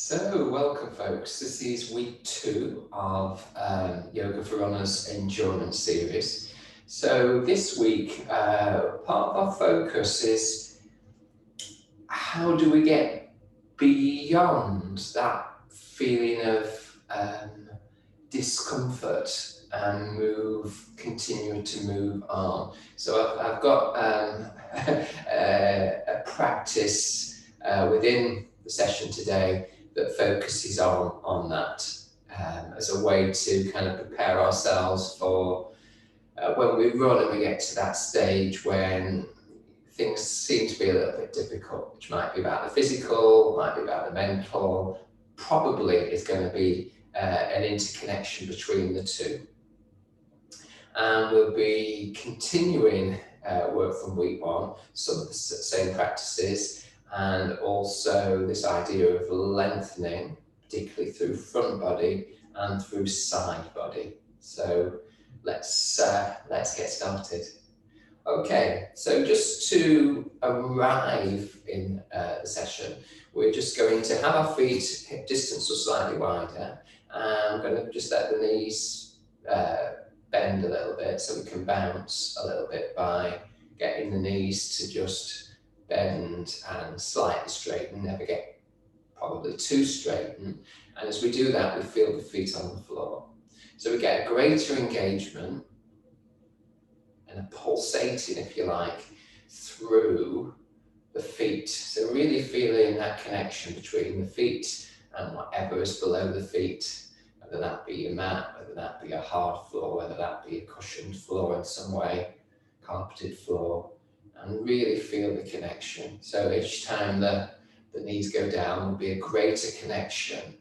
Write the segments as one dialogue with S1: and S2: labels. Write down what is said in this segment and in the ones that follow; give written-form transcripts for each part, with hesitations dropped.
S1: So, welcome folks. This is week 2 of Yoga for Runners Endurance series. So this week, part of our focus is how do we get beyond that feeling of discomfort and continue to move on. So I've got a practice within the session today that focuses on that as a way to kind of prepare ourselves for when we run and we get to that stage when things seem to be a little bit difficult, which might be about the physical, might be about the mental, probably is going to be an interconnection between the two. And we'll be continuing work from week 1, some of the same practices, and also this idea of lengthening, particularly through front body and through side body. So let's get started. Okay, so just to arrive in the session, we're just going to have our feet hip distance or slightly wider. I'm going to just let the knees bend a little bit so we can bounce a little bit by getting the knees to just bend and slightly straighten, never get probably too straighten. And as we do that, we feel the feet on the floor. So we get a greater engagement and a pulsating, if you like, through the feet. So really feeling that connection between the feet and whatever is below the feet, whether that be a mat, whether that be a hard floor, whether that be a cushioned floor in some way, carpeted floor, and really feel the connection. So each time the knees go down will be a greater connection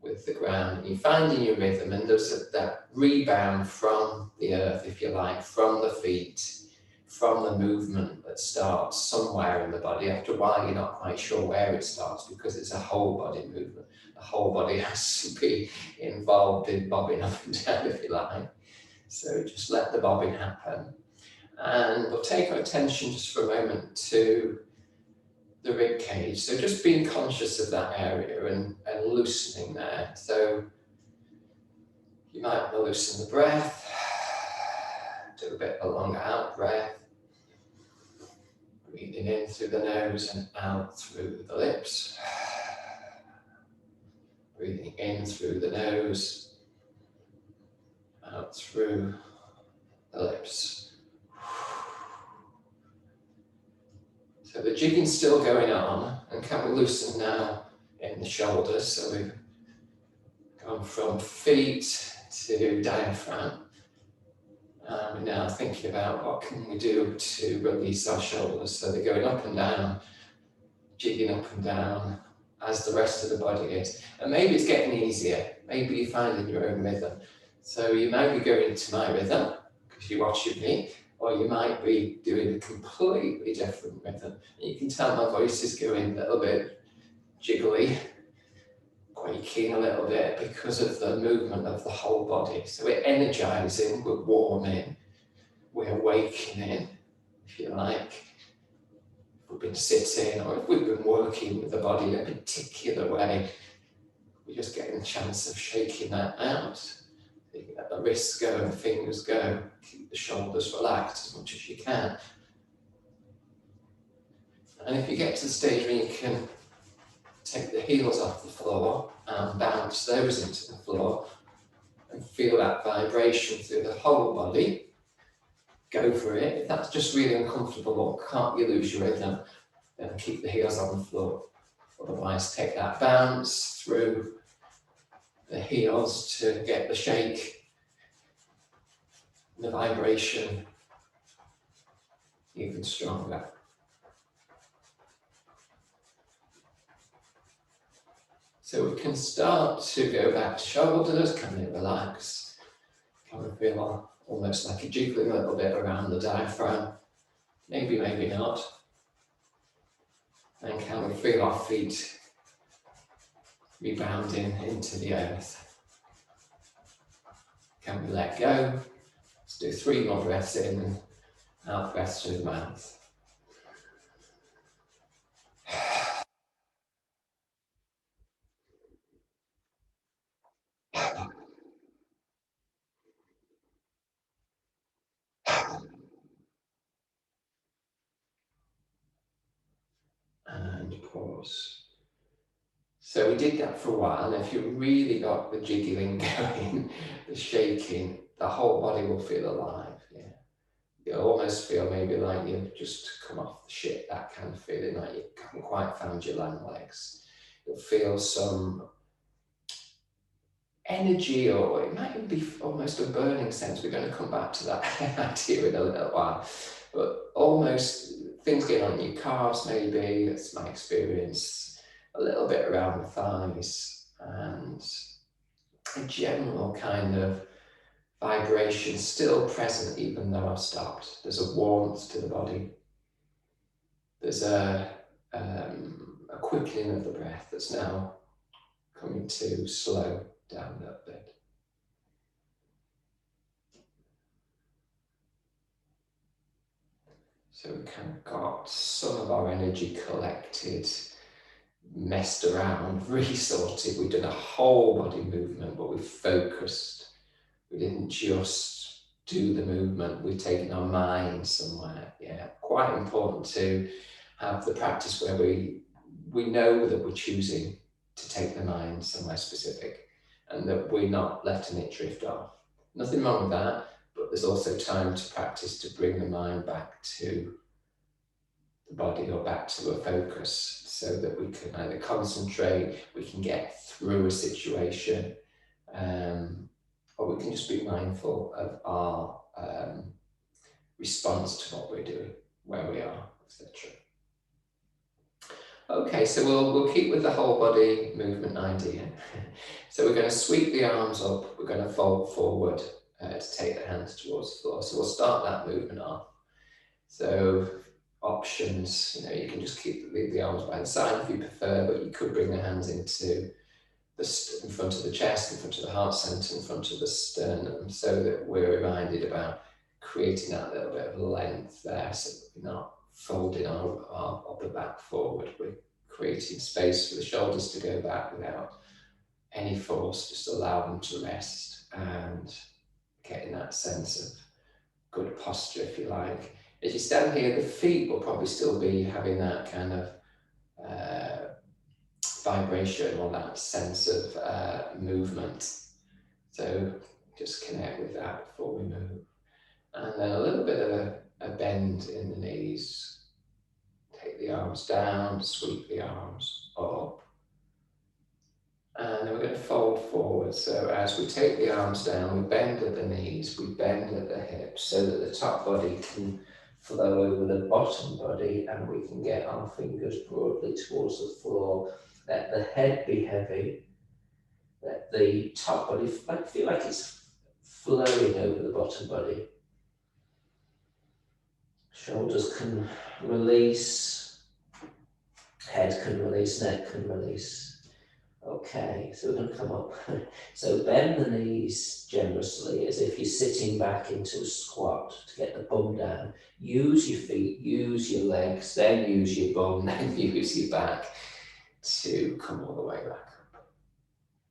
S1: with the ground, and you're finding your rhythm, and there's that rebound from the earth, if you like, from the feet, from the movement that starts somewhere in the body. After a while, you're not quite sure where it starts because it's a whole body movement. The whole body has to be involved in bobbing up and down, if you like. So just let the bobbing happen. And we'll take our attention just for a moment to the rib cage. So just being conscious of that area and loosening there. So you might want to loosen the breath, do a bit of a long out breath, breathing in through the nose and out through the lips, breathing in through the nose, out through the lips. So the jigging's still going on, and can we loosen now in the shoulders? So we've gone from feet to diaphragm. We're now thinking about what can we do to release our shoulders. So they're going up and down, jigging up and down as the rest of the body is. And maybe it's getting easier. Maybe you're finding your own rhythm. So you might be going to my rhythm because you're watching me, or you might be doing a completely different rhythm. And you can tell my voice is going a little bit jiggly, quaking a little bit because of the movement of the whole body. So we're energizing, we're warming, we're awakening, if you like. If we've been sitting or if we've been working with the body in a particular way, we're just getting a chance of shaking that out. So you can let the wrists go and the fingers go. Keep the shoulders relaxed as much as you can. And if you get to the stage where you can take the heels off the floor and bounce those into the floor and feel that vibration through the whole body, go for it. If that's just really uncomfortable or can't you lose your rhythm, then keep the heels on the floor. Otherwise, take that bounce through the heels to get the shake, the vibration even stronger. So we can start to go back to shoulders. Can we relax? Can we feel almost like a jiggling a little bit around the diaphragm? Maybe, maybe not. And can we feel our feet rebounding into the earth? Can we let go? Let's do 3 more breaths in and out breaths through the mouth. pause. So we did that for a while, and if you really got the jiggling going, the shaking, the whole body will feel alive. Yeah, you'll almost feel maybe like you've just come off the ship, that kind of feeling, like you haven't quite found your land legs. You'll feel some energy, or it might even be almost a burning sense. We're going to come back to that idea in a little while, but almost things going on in your calves, maybe. That's my experience. A little bit around the thighs, and a general kind of vibration still present even though I've stopped. There's a warmth to the body. There's a quickening of the breath that's now coming to slow down a little bit. So we kind of got some of our energy collected, messed around, resorted. We've done a whole body movement, but we focused. We didn't just do the movement, we've taken our mind somewhere. Yeah, quite important to have the practice where we know that we're choosing to take the mind somewhere specific, and that we're not letting it drift off. Nothing wrong with that, but there's also time to practice to bring the mind back to the body or back to a focus, so that we can either concentrate, we can get through a situation, or we can just be mindful of our response to what we're doing, where we are, etc. Okay, so we'll keep with the whole body movement idea. So we're going to sweep the arms up, we're going to fold forward to take the hands towards the floor. So we'll start that movement off. So options, you can just keep the arms by the side if you prefer, but you could bring the hands into in front of the chest, in front of the heart center, in front of the sternum, so that we're reminded about creating that little bit of length there, so that we're not folding our upper back forward. We're creating space for the shoulders to go back without any force, just allow them to rest and getting that sense of good posture, if you like. As you stand here, the feet will probably still be having that kind of vibration or that sense of movement. So just connect with that before we move. And then a little bit of a bend in the knees. Take the arms down, sweep the arms up. And then we're going to fold forward. So as we take the arms down, we bend at the knees, we bend at the hips, so that the top body can flow over the bottom body, and we can get our fingers broadly towards the floor. Let the head be heavy. Let the top body feel like it's flowing over the bottom body. Shoulders can release, head can release, neck can release. Okay, so we're going to come up. So bend the knees generously as if you're sitting back into a squat to get the bum down. Use your feet, use your legs, then use your bum, then use your back to come all the way back up.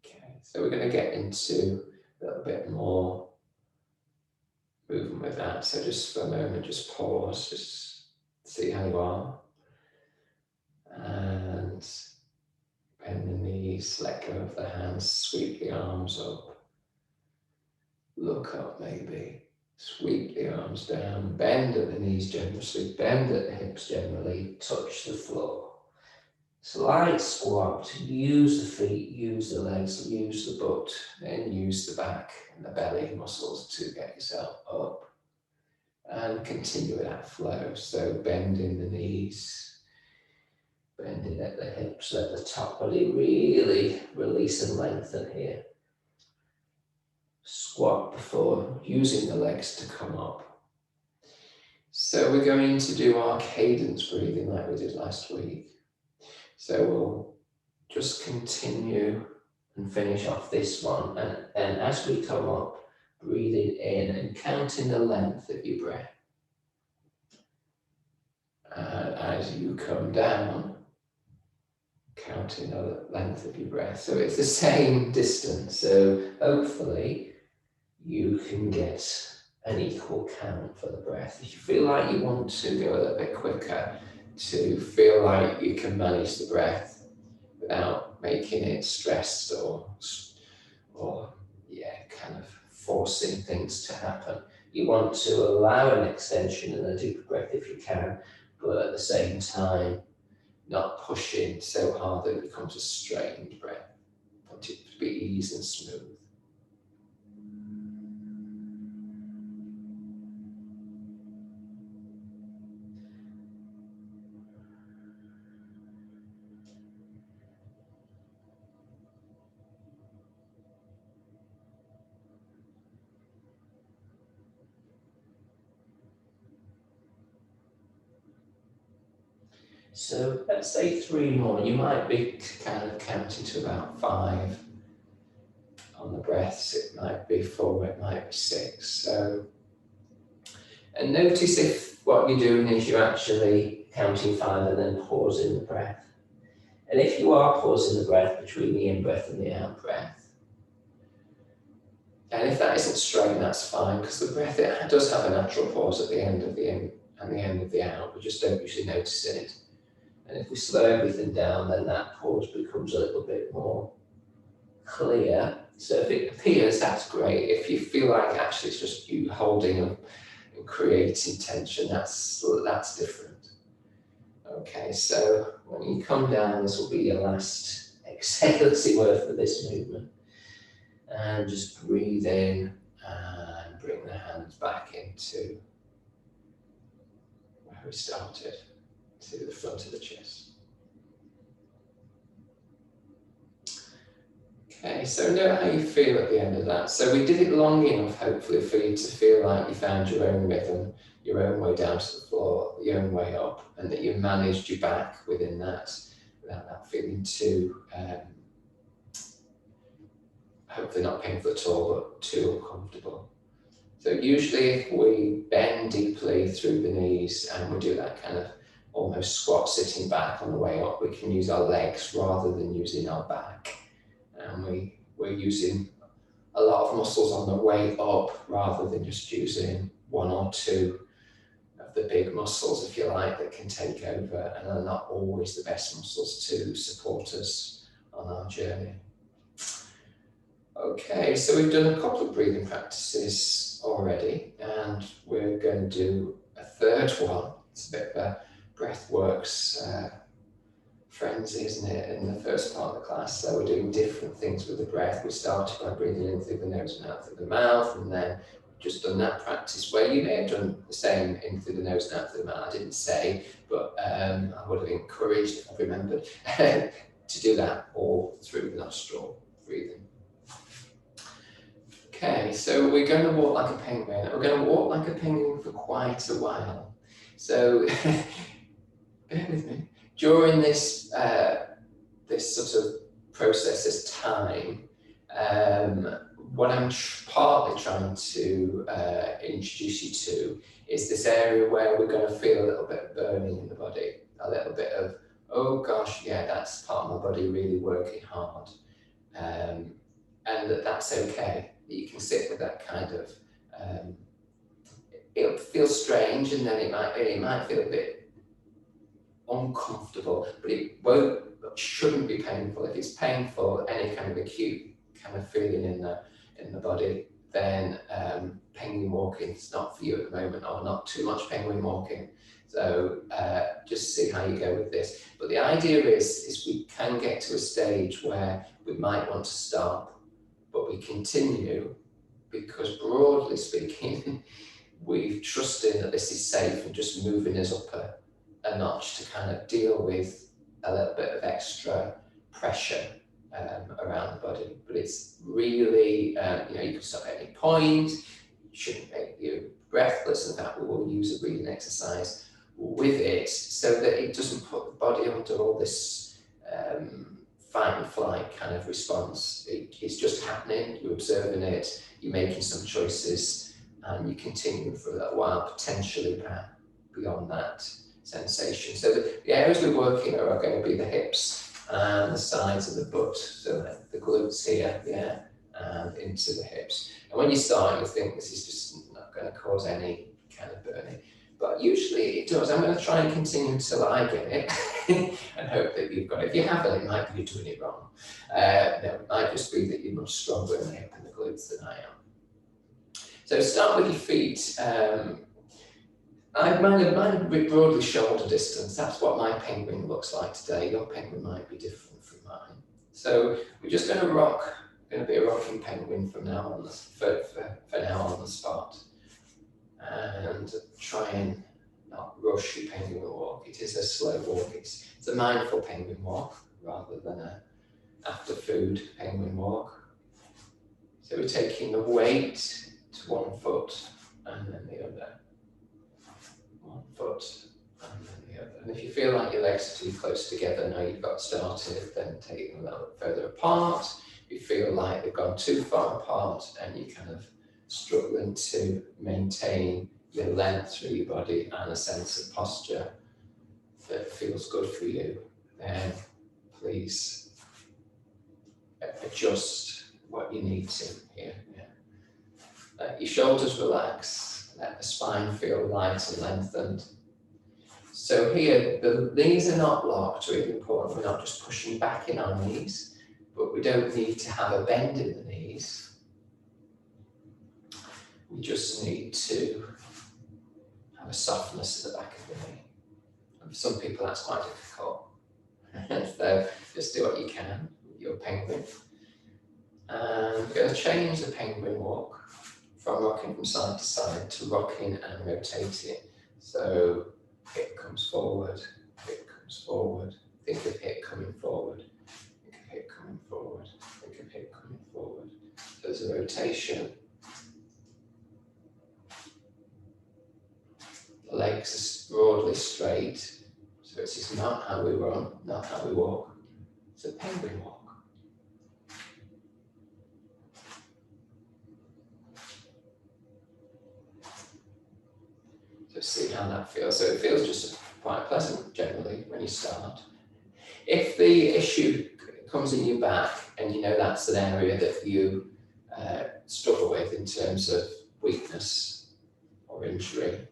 S1: Okay, so we're going to get into a little bit more movement with that. So just for a moment, just pause, just see how you are. And bend the knees, let go of the hands, sweep the arms up. Look up maybe, sweep the arms down, bend at the knees generously, bend at the hips generally, touch the floor. Slight squat, use the feet, use the legs, use the butt, then use the back and the belly muscles to get yourself up. And continue with that flow. So bending the knees, bending at the hips, let the top body really release and lengthen here. Squat before using the legs to come up. So we're going to do our cadence breathing like we did last week. So we'll just continue and finish off this one. And as we come up, breathing in and counting the length of your breath. And as you come down, counting the length of your breath. So it's the same distance. So hopefully you can get an equal count for the breath. If you feel like you want to go a little bit quicker, to feel like you can manage the breath without making it stressed or kind of forcing things to happen. You want to allow an extension and a deeper breath if you can, but at the same time, not pushing so hard that it becomes a strained breath. You want it to be easy and smooth. So let's say 3 more. You might be kind of counting to about 5 on the breaths. It might be 4, it might be 6. So, and notice if what you're doing is you're actually counting 5 and then pausing the breath. And if you are pausing the breath between the in-breath and the out-breath, and if that isn't strained, that's fine, because the breath, it does have a natural pause at the end of the in and the end of the out. We just don't usually notice it. And if we slow everything down, then that pause becomes a little bit more clear. So if it appears, that's great. If you feel like actually it's just you holding and creating tension, that's different. Okay, so when you come down, this will be your last exhale, as it were, for this movement. And just breathe in and bring the hands back into where we started, to the front of the chest. Okay, so know how you feel at the end of that. So we did it long enough, hopefully, for you to feel like you found your own rhythm, your own way down to the floor, your own way up, and that you managed your back within that, without that feeling too, hopefully not painful at all, but too uncomfortable. So usually if we bend deeply through the knees and we do that kind of almost squat sitting back on the way up, we can use our legs rather than using our back. And we're using a lot of muscles on the way up rather than just using 1 or 2 of the big muscles, if you like, that can take over and are not always the best muscles to support us on our journey. Okay, so we've done a couple of breathing practices already, and we're going to do a third one. It's a bit of a breathworks frenzy, isn't it, in the first part of the class? So we're doing different things with the breath. We started by breathing in through the nose and out through the mouth, and then we've just done that practice where you may have done the same in through the nose and out through the mouth. I didn't say, but I would have encouraged, if I remembered, to do that all through the nostril breathing. Okay, so we're going to walk like a penguin. We're going to walk like a penguin for quite a while. So bear with me. During this this sort of process, this time, what I'm partly trying to introduce you to is this area where we're going to feel a little bit of burning in the body, a little bit of, oh gosh, yeah, that's part of my body really working hard, and that's okay. You can sit with that kind of, it'll feel strange, and then it might feel a bit uncomfortable, but it shouldn't be painful. If it's painful, any kind of acute kind of feeling in the body, then penguin walking is not for you at the moment, or not too much penguin walking. So just see how you go with this. But the idea is we can get to a stage where we might want to stop, but we continue because, broadly speaking, we've trusted that this is safe and just moving us up a notch to kind of deal with a little bit of extra pressure around the body. But it's really, you can stop at any point. It shouldn't make you breathless. In fact, we will use a breathing exercise with it so that it doesn't put the body under all this fight and flight kind of response. It's just happening, you're observing it, you're making some choices, and you continue for a little while, potentially beyond that sensation. So the areas we're working are going to be the hips and the sides of the butt, so like the glutes here, and into the hips. And when you start, you think this is just not going to cause any kind of burning. But usually it does. I'm going to try and continue until I get it and hope that you've got it. If you haven't, it might be you're doing it wrong. No, it might just be that you're much stronger in the hip and the glutes than I am. So start with your feet. Mine are broadly shoulder distance. That's what my penguin looks like today. Your penguin might be different from mine. So we're just going to rock. Going to be a rocking penguin from now on, for now on the spot. And try and not rush your penguin walk. It is a slow walk. It's a mindful penguin walk rather than a after food penguin walk. So we're taking the weight to one foot and then the other. One foot and then the other. And if you feel like your legs are too close together, now you've got started, then take them a little further apart. If you feel like they've gone too far apart and you're kind of struggling to maintain your length through your body and a sense of posture that feels good for you, then please adjust what you need to here. Yeah. Let your shoulders relax, let the spine feel light and lengthened. So here, the knees are not locked, really important. We're not just pushing back in our knees, but we don't need to have a bend in the knees. We just need to have a softness at the back of the knee. And for some people that's quite difficult. So just do what you can with your penguin. And we're going to change the penguin walk from rocking from side to side to rocking and rotating. So hip comes forward, hip comes forward. Think of hip coming forward. Think of hip coming forward. Think of hip coming forward. So there's a rotation. The legs are broadly straight. So this is not how we run, not how we walk. It's a penguin walk. So see how that feels. So it feels just quite pleasant generally when you start. If the issue comes in your back and you know that's an area that you struggle with in terms of weakness or injury,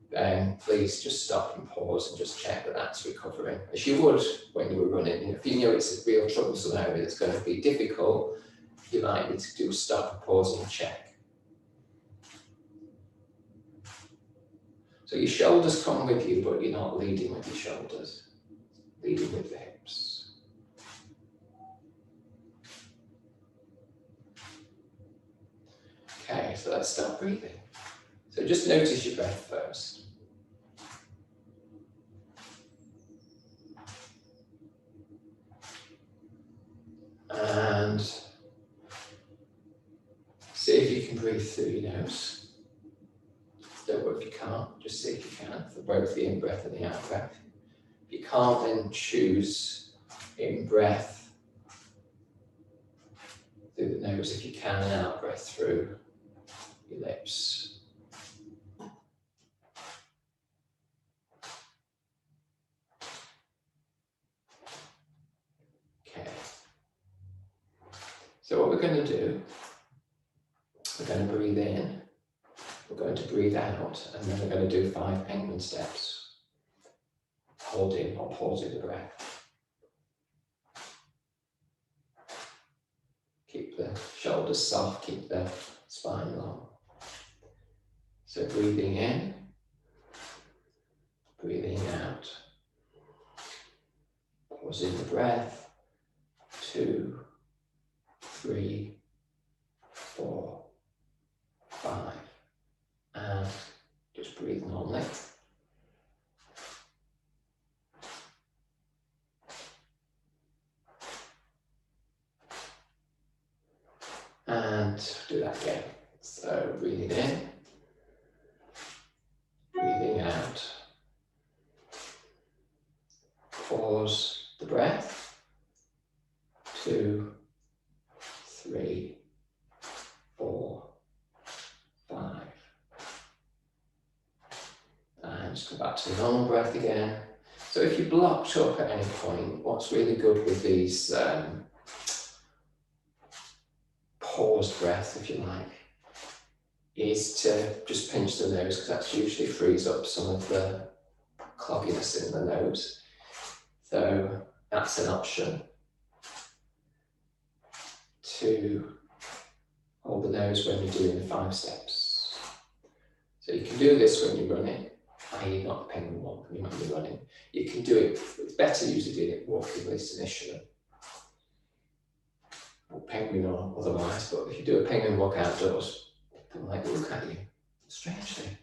S1: then please just stop and pause and just check that that's recovering, as you would when you were running. If you know it's a real troublesome area that's going to be difficult, you might need to do stop and pause and check. So your shoulders come with you, but you're not leading with your shoulders, leading with the hips. Okay, so let's start breathing. So just notice your breath first. And see if you can breathe through your nose. Don't worry if you can't, just see if you can for both the in-breath and the out-breath. If you can't, then choose in-breath through the nose if you can, and out-breath through your lips. Okay. So what we're going to do, we're going to breathe in. We're going to breathe out, and then we're going to do 5 penguin steps, holding or pausing the breath. Keep the shoulders soft, keep the spine long. So breathing in, breathing out, pausing the breath, 2, 3, 4, 5. And just breathe normally. And do that again. So breathing in, breathing out. Pause the breath. 2, 3, 4, 5. And just come back to the normal breath again. So if you're blocked up at any point, what's really good with these paused breaths, if you like, is to just pinch the nose, because that usually frees up some of the clogginess in the nose. So that's an option, to hold the nose when you're doing the 5 steps. So you can do this when you're running, i.e. not the penguin walk, when you're running. You can do it, it's better usually doing it walking, at least initially, or penguin or otherwise, but if you do a penguin walk outdoors, people might look at you strangely.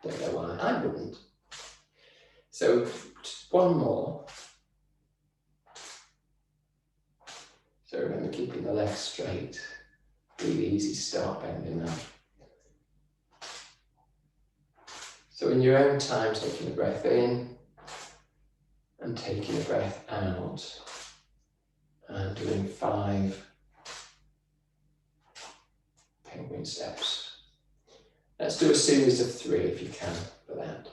S1: Don't know why, I wouldn't. So just one more. So remember, keeping the legs straight. Really easy to start bending now. So in your own time, taking a breath in and taking a breath out, and doing 5 penguin steps. Let's do a series of 3 if you can for that.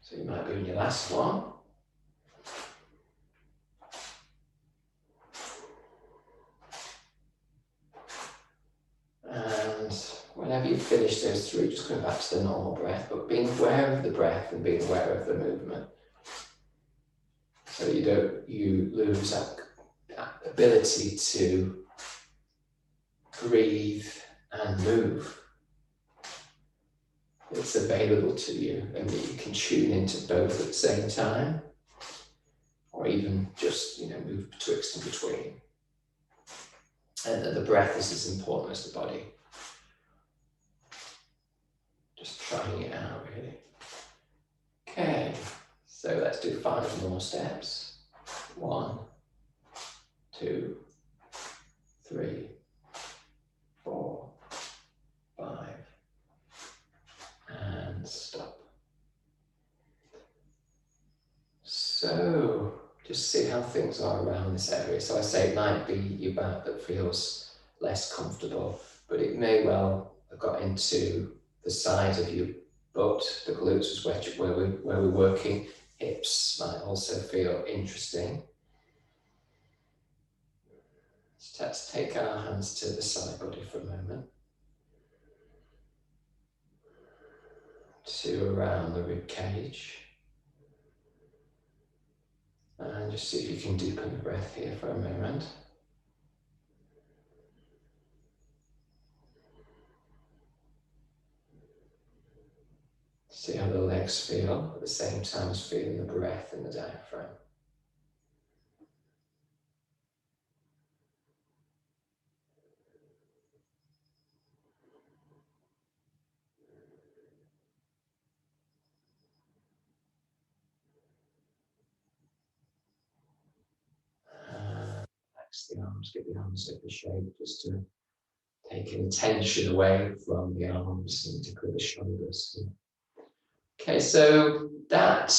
S1: So you might be in your last one. And whenever you finish those 3, just going back to the normal breath, but being aware of the breath and being aware of the movement. So you lose that ability to breathe and move. It's available to you, and that you can tune into both at the same time, or even just move betwixt and between. And that the breath is as important as the body. Just trying it out, really. Okay, so let's do 5 more steps. 1, 2, 3, 4, 5, and stop. So just see how things are around this area. So I say it might be your back that feels less comfortable, but it may well have got into the side of your butt, the glutes is where we're working. Hips might also feel interesting. So let's take our hands to the side body for a moment. To around the rib cage. And just see if you can deepen the breath here for a moment. See how the legs feel at the same time as feeling the breath in the diaphragm. Relax the arms, get the arms in the shape, just to take any tension away from the arms and particularly the shoulders. Okay, so that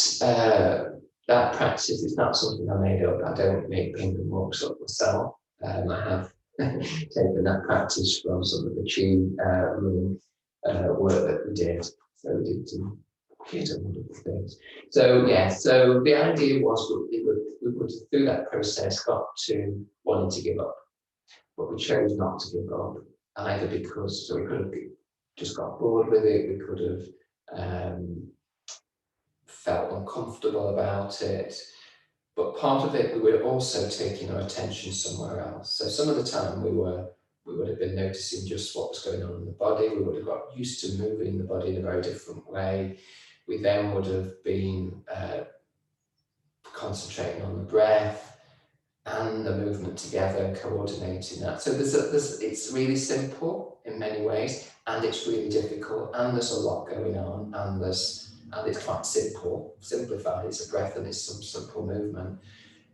S1: practice is not something I made up. I don't make penguin walks up myself. I have taken that practice from some of the Chi running work that we did. So we did some wonderful things. So yeah, so the idea was we would through that process got to wanting to give up, but we chose not to give up, either because we could have just got bored with it, we could have felt uncomfortable about it, but part of it we were also taking our attention somewhere else. So some of the time we would have been noticing just what was going on in the body. We would have got used to moving the body in a very different way. We then would have been concentrating on the breath and the movement together and coordinating that. So it's really simple in many ways, and it's really difficult, and there's a lot going on, and it's quite simplified. It's a breath and it's some simple movement.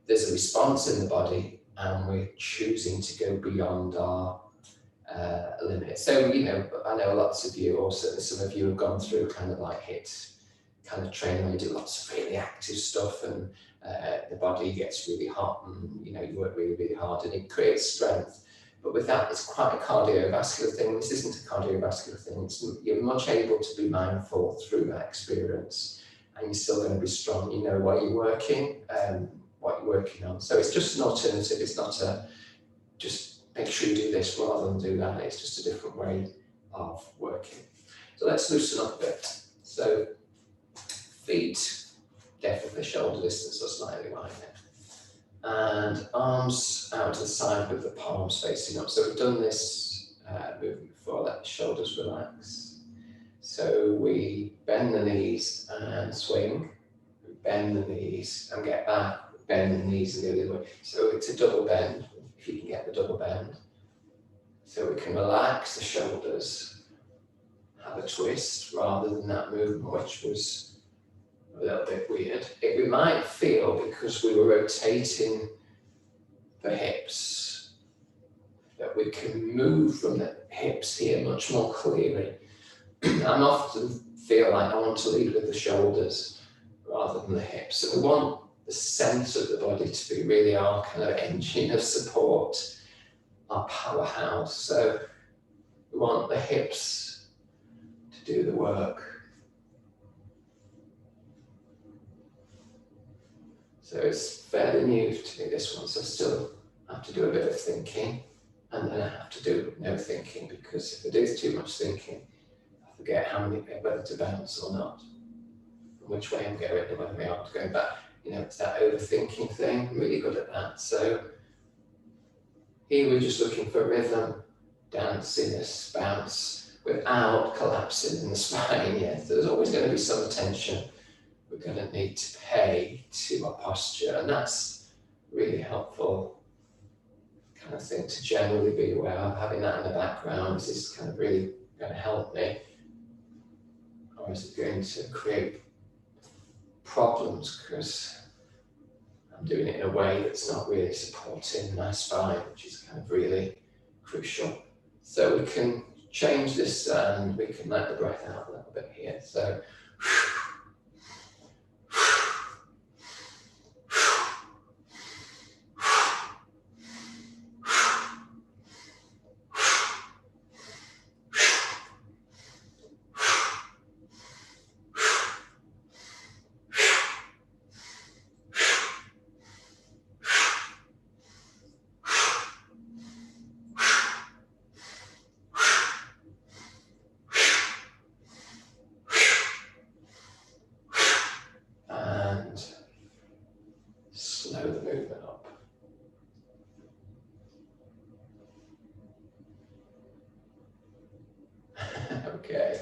S1: There's a response in the body, and we're choosing to go beyond our limit. So, I know lots of you, or certainly some of you, have gone through kind of like HIIT kind of training where you do lots of really active stuff, and the body gets really hot, and you work really, really hard, and it creates strength. But with that, it's quite a cardiovascular thing. This isn't a cardiovascular thing. You're much able to be mindful through that experience, and you're still going to be strong. You know what you're working on. So it's just an alternative. It's not a just make sure you do this rather than do that. It's just a different way of working. So let's loosen up a bit. So feet definitely shoulder distance or slightly wider. And arms out to the side with the palms facing up. So we've done this movement before. Let the shoulders relax. So we bend the knees and swing. We bend the knees and get back. Bend the knees and go the other way. So it's a double bend, if you can get the double bend. So we can relax the shoulders, have a twist rather than that movement, which was a little bit weird. We might feel, because we were rotating the hips, that we can move from the hips here much more clearly. I often feel like I want to lead with the shoulders rather than the hips. So we want the centre of the body to be really our kind of engine of support, our powerhouse. So we want the hips to do the work. So it's fairly new to me, this one, so I still have to do a bit of thinking, and then I have to do no thinking, because if I do too much thinking, I forget whether to bounce or not, and which way I'm going, and whether my arm's going back. You know, it's that overthinking thing. I'm really good at that. So here we're just looking for rhythm, danciness, bounce, without collapsing in the spine. Yes, there's always going to be some attention we're going to need to pay to our posture, and that's really helpful kind of thing to generally be aware of. Having that in the background, is this kind of really going to help me, or is it going to create problems because I'm doing it in a way that's not really supporting my spine, which is kind of really crucial. So we can change this and we can let the breath out a little bit here. So slow the movement up. Okay.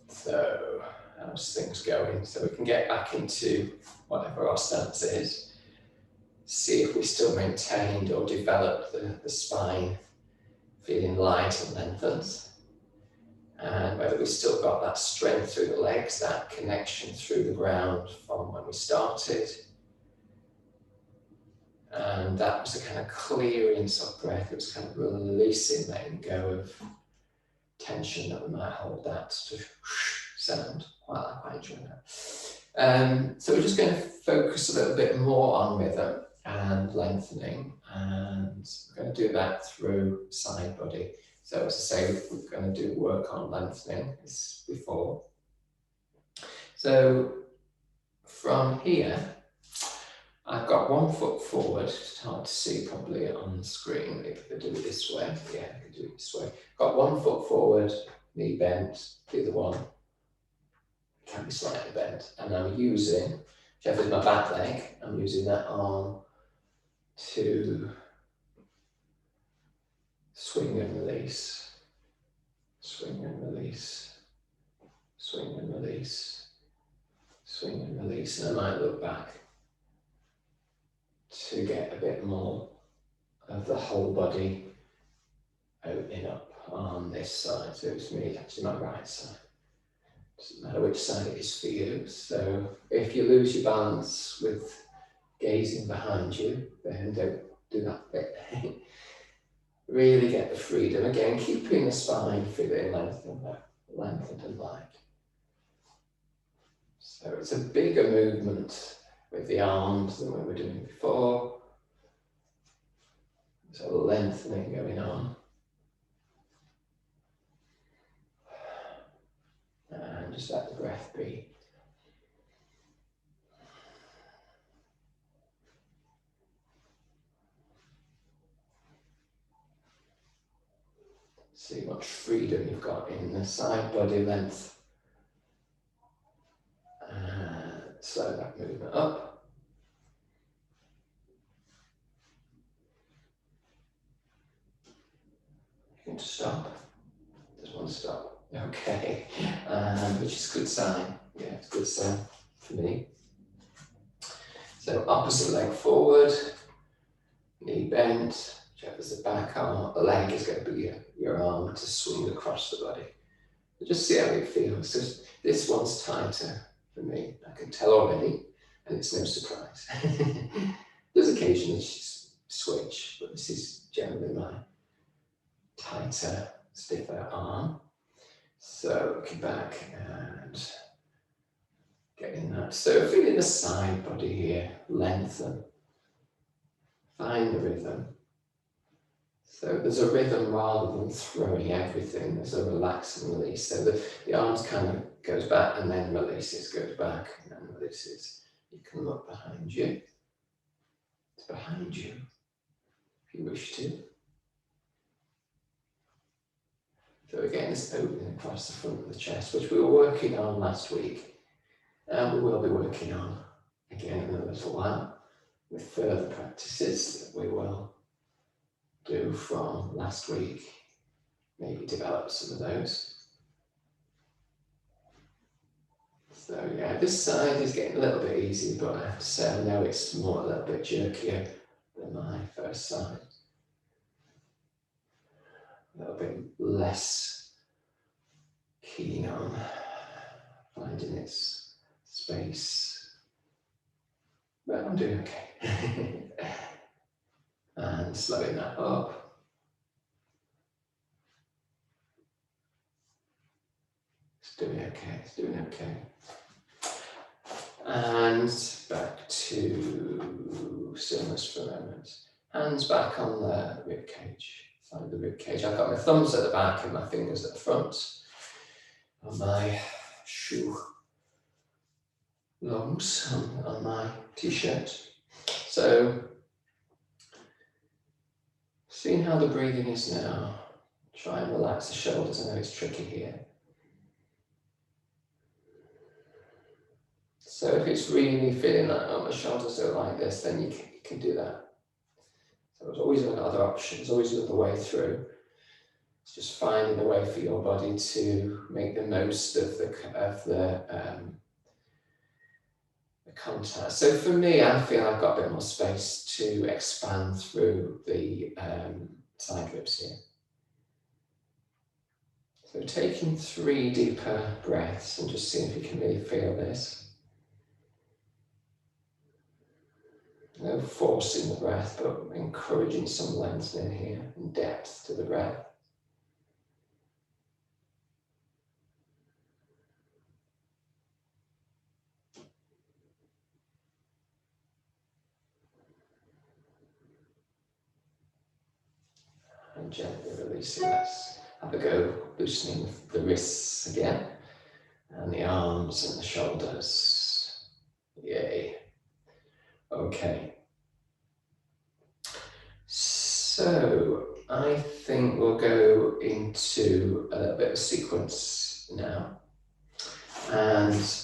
S1: So how's things going? So we can get back into whatever our stance is. See if we still maintained or developed the spine, feeling light and lengthened. And whether we still got that strength through the legs, that connection through the ground from when we started. And that was a kind of clearing sort of breath. It was kind of releasing, letting go of tension that we might hold, that sort of sound. I quite enjoy that. So we're just going to focus a little bit more on rhythm and lengthening, and we're going to do that through side body. So as I say, we're going to do work on lengthening as before. So from here, I've got 1 foot forward. It's hard to see probably on the screen. If I do it this way, yeah, I can do it this way. Got 1 foot forward, knee bent, the other one can be slightly bent. And I'm using, whichever is my back leg, I'm using that arm to swing and release, swing and release, swing and release, swing and release. And I might look back to get a bit more of the whole body opening up on this side. So it's me, actually my right side. Doesn't matter which side it is for you. So if you lose your balance with gazing behind you, then don't do that bit. Really get the freedom. Again, keeping the spine feeling lengthened and light. So it's a bigger movement with the arms than we were doing before. So lengthening going on. And just let the breath be. See much freedom you've got in the side body length. And slow that movement up. You can stop. Just want to stop. Okay. Which is a good sign. Yeah, it's a good sign for me. So opposite leg forward, knee bent, whichever's the back arm, the leg is going to be your arm to swing across the body. Just see how it feels. Just, this one's tighter for me. I can tell already, and it's no surprise. There's occasionally switch, but this is generally my tighter, stiffer arm. So looking back and getting that. So feeling the side body here, lengthen. Find the rhythm. So there's a rhythm rather than throwing everything. There's a relax and release. So the arms kind of goes back and then releases, goes back and then releases. You can look behind you. It's behind you if you wish to. So again, this opening across the front of the chest, which we were working on last week. And we will be working on again in a little while with further practices that we will do from last week. Maybe develop some of those. So yeah, this side is getting a little bit easier, but I have to say I know it's a little bit jerkier than my first side. A little bit less keen on finding its space. But I'm doing okay. And slowing that up. It's doing okay, it's doing okay. And back to stillness for a moment. Hands back on the rib cage. Find the rib cage. I've got my thumbs at the back and my fingers at the front on my shoe lungs on my t-shirt. So, seeing how the breathing is now, try and relax the shoulders. I know it's tricky here. So if it's really feeling like, oh, my shoulders don't like this, then you can do that. So there's always other options, always another way through. It's just finding a way for your body to make the most of the contact. So for me, I feel I've got a bit more space to expand through the side ribs here. So taking 3 deeper breaths and just seeing if you can really feel this. No forcing the breath, but encouraging some lengthening here and depth to the breath. And gently releasing this. Have a go loosening the wrists again, and the arms and the shoulders. Yay. Okay. So I think we'll go into a little bit of sequence now, and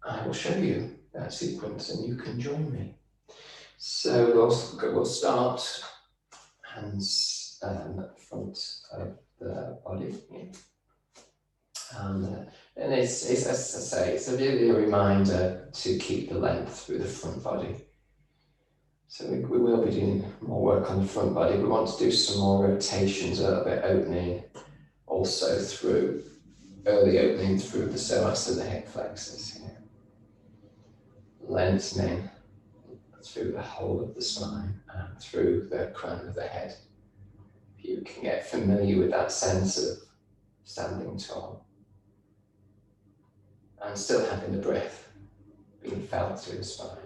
S1: I will show you that sequence and you can join me. So we'll start hands at the front of the body. And it's, as I say, it's really a reminder to keep the length through the front body. So we will be doing more work on the front body. We want to do some more rotations, a little bit opening, also through, early opening through the psoas of the hip flexors here. Lengthening through the whole of the spine and through the crown of the head. If you can get familiar with that sense of standing tall and still having the breath being felt through the spine.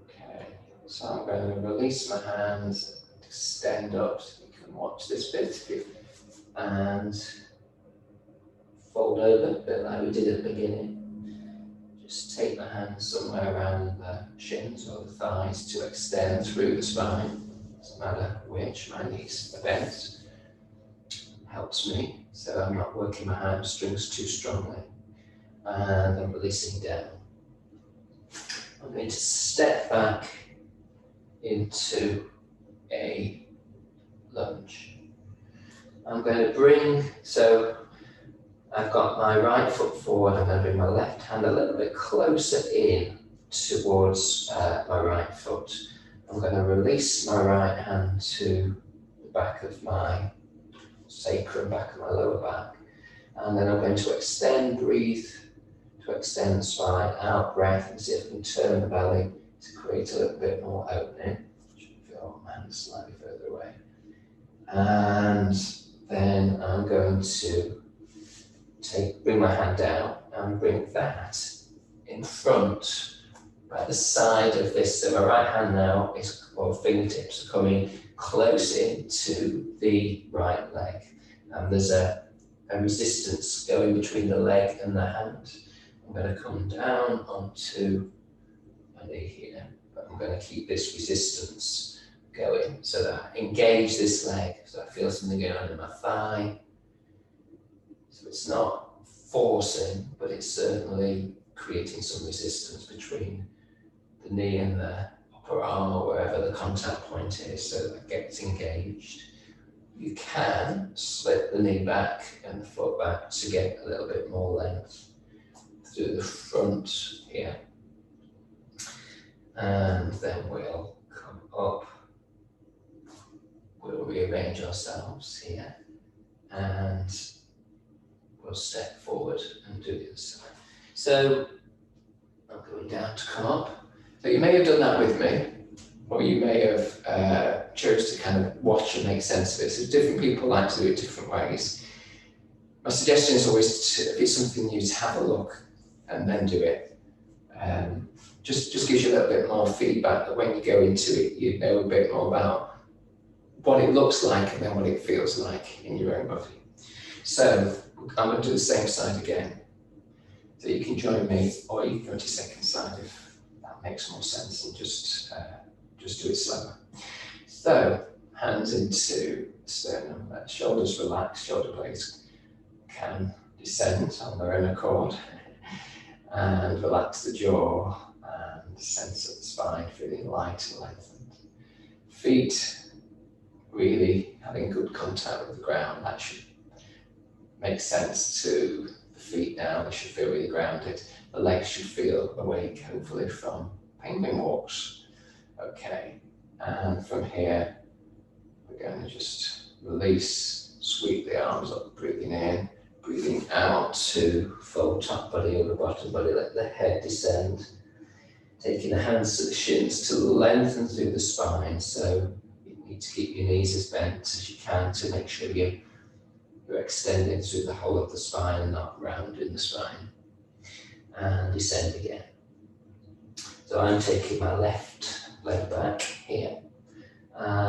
S1: Okay, So I'm going to release my hands, extend up, so you can watch this bit, and fold over, a bit like we did at the beginning. Just take my hands somewhere around the shins or the thighs to extend through the spine. Doesn't matter which, my knees are bent. Helps me, so I'm not working my hamstrings too strongly. And I'm releasing down. I'm going to step back into a lunge. I'm going to bring, so I've got my right foot forward, I'm going to bring my left hand a little bit closer in towards my right foot. I'm going to release my right hand to the back of my sacrum, back of my lower back. And then I'm going to extend, breathe, to extend the spine, out breath, and see if I can turn the belly to create a little bit more opening. Feel my hands slightly further away. And then I'm going to bring my hand down and bring that in front by the side of this. So my right hand now or fingertips are coming close into the right leg. And there's a resistance going between the leg and the hand. I'm going to come down onto my knee here, but I'm going to keep this resistance going so that I engage this leg, so I feel something going on in my thigh. So it's not forcing, but it's certainly creating some resistance between the knee and the upper arm or wherever the contact point is, so that it gets engaged. You can slip the knee back and the foot back to get a little bit more length through the front here. And then we'll come up. We'll rearrange ourselves here. And we'll step forward and do the other side. So I'm going down to come up. So you may have done that with me, or you may have chose to kind of watch and make sense of it. So different people like to do it different ways. My suggestion is always, if it's something new, to have a look and then do it. Just gives you a little bit more feedback that when you go into it, you know a bit more about what it looks like and then what it feels like in your own body. So I'm going to do the same side again. So you can join me, or you can go to second side if that makes more sense, and just do it slower. So hands into sternum, let shoulders relax, shoulder blades can descend on their own accord, and relax the jaw and sense of the spine feeling light and lengthened. Feet really having good contact with the ground. That should make sense to the feet now. They should feel really grounded. The legs should feel awake, hopefully, from penguin walks. Okay, and from here, we're going to just release, sweep the arms up, breathing in, breathing out to full top body over bottom body, let the head descend. Taking the hands to the shins to lengthen through the spine, so you need to keep your knees as bent as you can to make sure you're extending through the whole of the spine and not rounding the spine. And descend again. So I'm taking my left leg back here.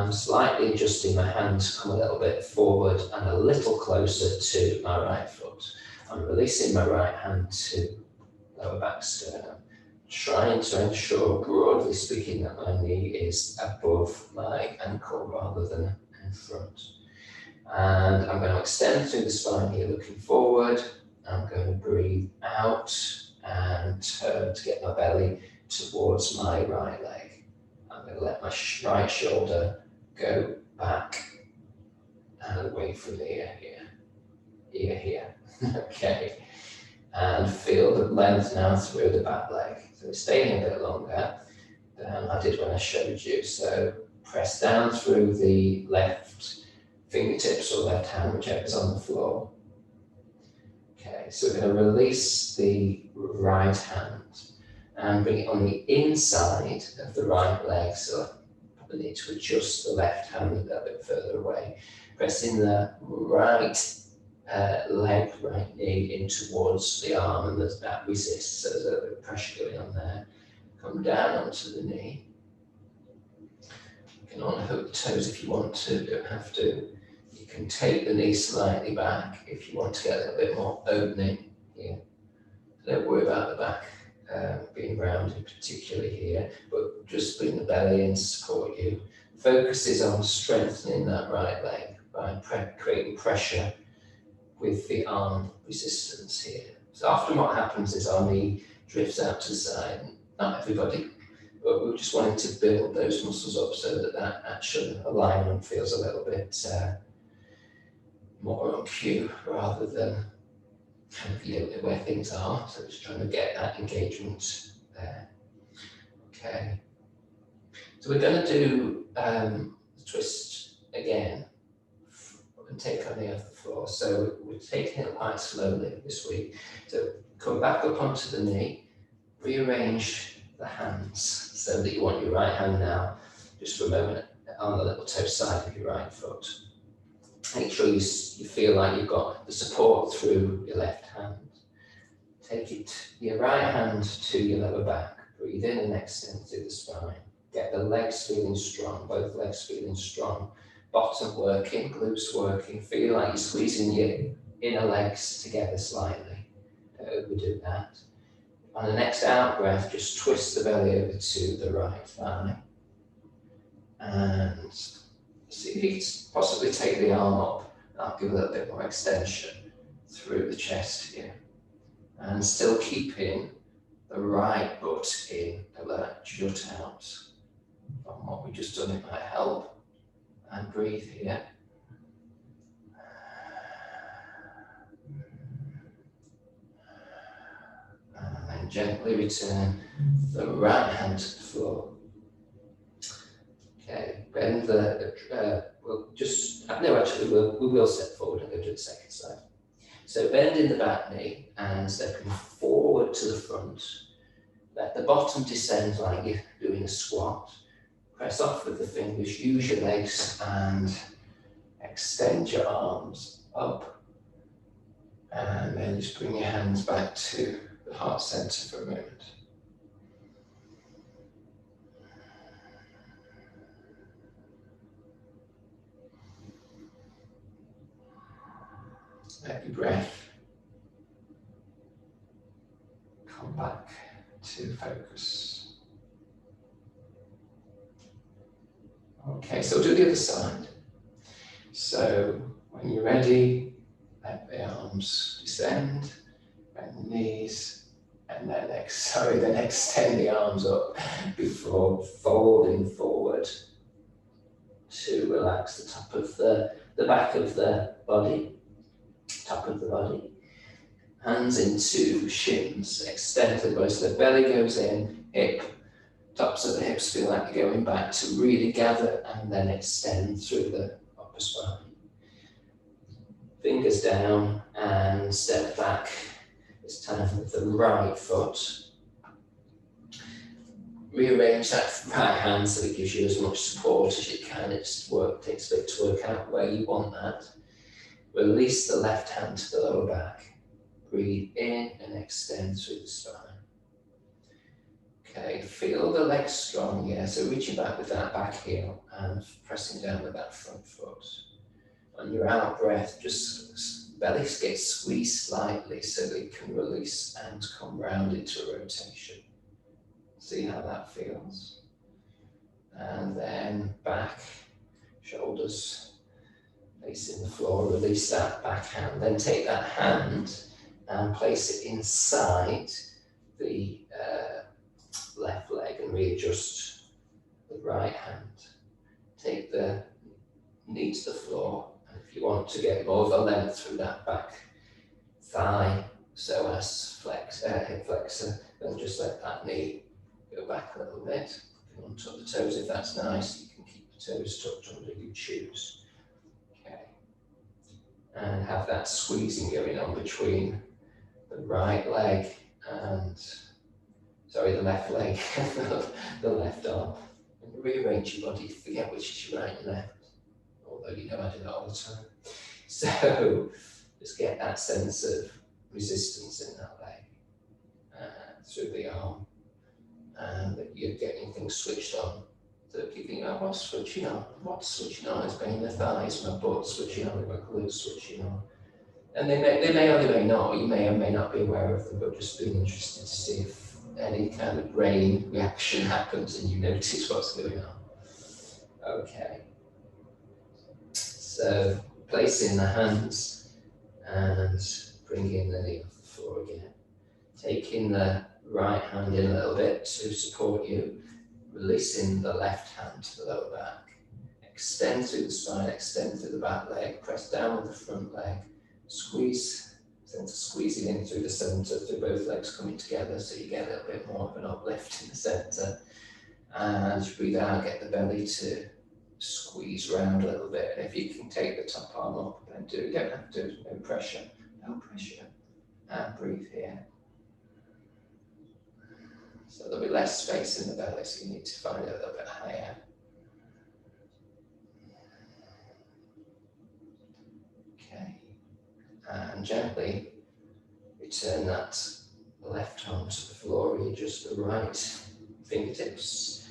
S1: Slightly adjusting my hand to come a little bit forward and a little closer to my right foot. I'm releasing my right hand to lower back sternum, trying to ensure, broadly speaking, that my knee is above my ankle rather than in front. And I'm going to extend through the spine here, looking forward. I'm going to breathe out and turn to get my belly towards my right leg. I'm going to let my right shoulder go back and away from the ear here. Okay. And feel the length now through the back leg. So it's staying a bit longer than I did when I showed you. So press down through the left fingertips or left hand, whichever's on the floor. Okay, so we're going to release the right hand and bring it on the inside of the right leg. So I probably need to adjust the left hand a little bit further away. Pressing the right leg, right knee in towards the arm, and there's that resist, so there's a little bit of pressure going on there. Come down onto the knee. can unhook the toes if you want to, don't have to. You can take the knee slightly back if you want to get a little bit more opening here. Don't worry about the back being rounded, particularly here, but just bring the belly in to support you. Focus is on strengthening that right leg by creating pressure with the arm resistance here. So often what happens is our knee drifts out to the side. Not everybody, but we're just wanting to build those muscles up so that that actual alignment feels a little bit more on cue rather than kind of you don't know where things are. So just trying to get that engagement there. Okay. So we're going to do the twist again and take our knee off the floor. So we're taking it quite slowly this week. So come back up onto the knee, rearrange the hands so that you want your right hand now, just for a moment, on the little toe side of your right foot. Make sure you feel like you've got the support through your left hand. Take your right hand to your lower back. Breathe in and extend through the spine. Get the legs feeling strong, both legs feeling strong. Bottom working, glutes working. Feel like you're squeezing your inner legs together slightly. Don't overdo that. On the next out breath, just twist the belly over to the right thigh. And see if you can possibly take the arm up. That'll give a little bit more extension through the chest here. And still keeping the right butt in, alert, jut out. From what we've just done, it might help. And breathe here. And then gently return the right hand to the floor. Okay, bend we'll just, no actually, we will step forward and go to the second side. So bend in the back knee and stepping forward to the front. Let the bottom descend like you're doing a squat. Press off with the fingers, use your legs and extend your arms up. And then just bring your hands back to the heart center for a moment. Let your breath come back to focus. Okay, so we'll do the other side. So when you're ready, let the arms descend, bend the knees, and then extend the arms up before folding forward to relax the top of the back of the body, top of the body. Hands into shins, extend the body so the belly goes in, hip, tops of the hips feel like you're going back to really gather and then extend through the upper spine. Fingers down and step back. This time with the right foot. Rearrange that right hand so it gives you as much support as you can. It takes a bit to work out where you want that. Release the left hand to the lower back. Breathe in and extend through the spine. Okay, feel the legs strong, yeah, so reaching back with that back heel and pressing down with that front foot. On your out breath, just belly gets squeezed slightly so that it can release and come round into a rotation. See how that feels. And then back, shoulders facing the floor, release that back hand. Then take that hand and place it inside the left leg and readjust the right hand. Take the knee to the floor, and if you want to get more of a length through that back thigh, psoas, hip flexor, then just let that knee go back a little bit. You can untuck the toes if that's nice. You can keep the toes tucked under, you choose. Okay. And have that squeezing going on between the right leg and the left leg, the left arm. And rearrange your body, forget which is your right and left, although you know I do that all the time. So just get that sense of resistance in that leg, through the arm, and that you're getting things switched on So if you think, oh, what's switching on? What's switching on? It's been the thighs, my butt switching on, my glutes switching on. And they may or they may not, you may or may not be aware of them, but just being interested to see if any kind of brain reaction happens and you notice what's going on. Okay. So placing the hands and bringing the knee off the floor again. Taking the right hand in a little bit to support you, releasing the left hand to the lower back. Extend through the spine, extend through the back leg, press down with the front leg, squeeze, squeezing in through the center, through both legs coming together so you get a little bit more of an uplift in the center. And as you breathe out, get the belly to squeeze round a little bit. And if you can take the top arm up and do, you don't have to, no pressure. And breathe here. So there'll be less space in the belly, so you need to find it a little bit higher. Okay. And gently return that left arm to the floor, readjust the right fingertips.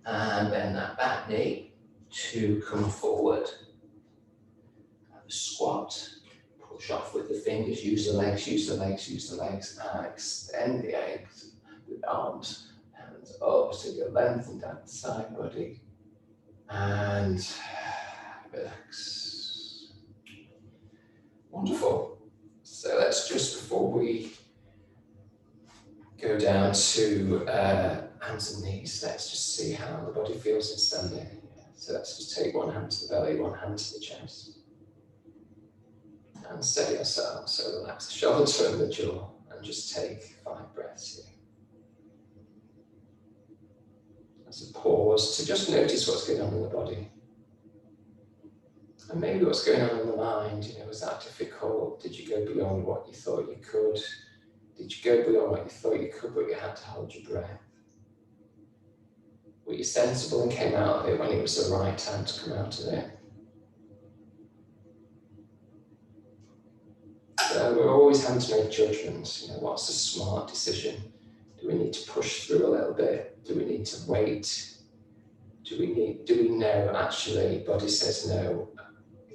S1: And bend that back knee to come forward. Have a squat. Push off with the fingers, use the legs, and extend the legs with arms, hands up so you're lengthened down the side body. And relax. Wonderful. So let's just, before we go down to hands and knees, let's just see how the body feels in standing. So let's just take one hand to the belly, one hand to the chest. And steady yourself, so relax the shoulder and the jaw, and just take 5 breaths here. As a pause to just notice what's going on in the body. And maybe what's going on in the mind, was that difficult? Did you go beyond what you thought you could? Did you go beyond what you thought you could, but you had to hold your breath? Were you sensible and came out of it when it was the right time to come out of it? So we're always having to make judgments. What's a smart decision? Do we need to push through a little bit? Do we need to wait? Do we know actually, body says no,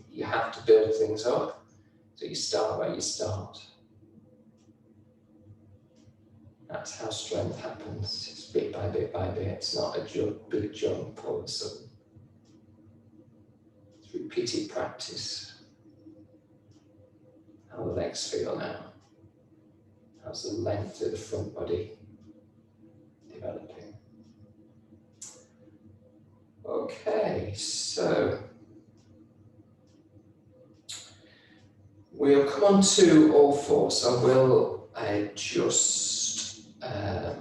S1: you have to build things up. So you start where you start. That's how strength happens. It's bit by bit by bit. It's not a big jump all of a sudden. It's repeated practice. How the legs feel now? How's the length of the front body developing? Okay, so we'll come on to all four. So we'll just, no,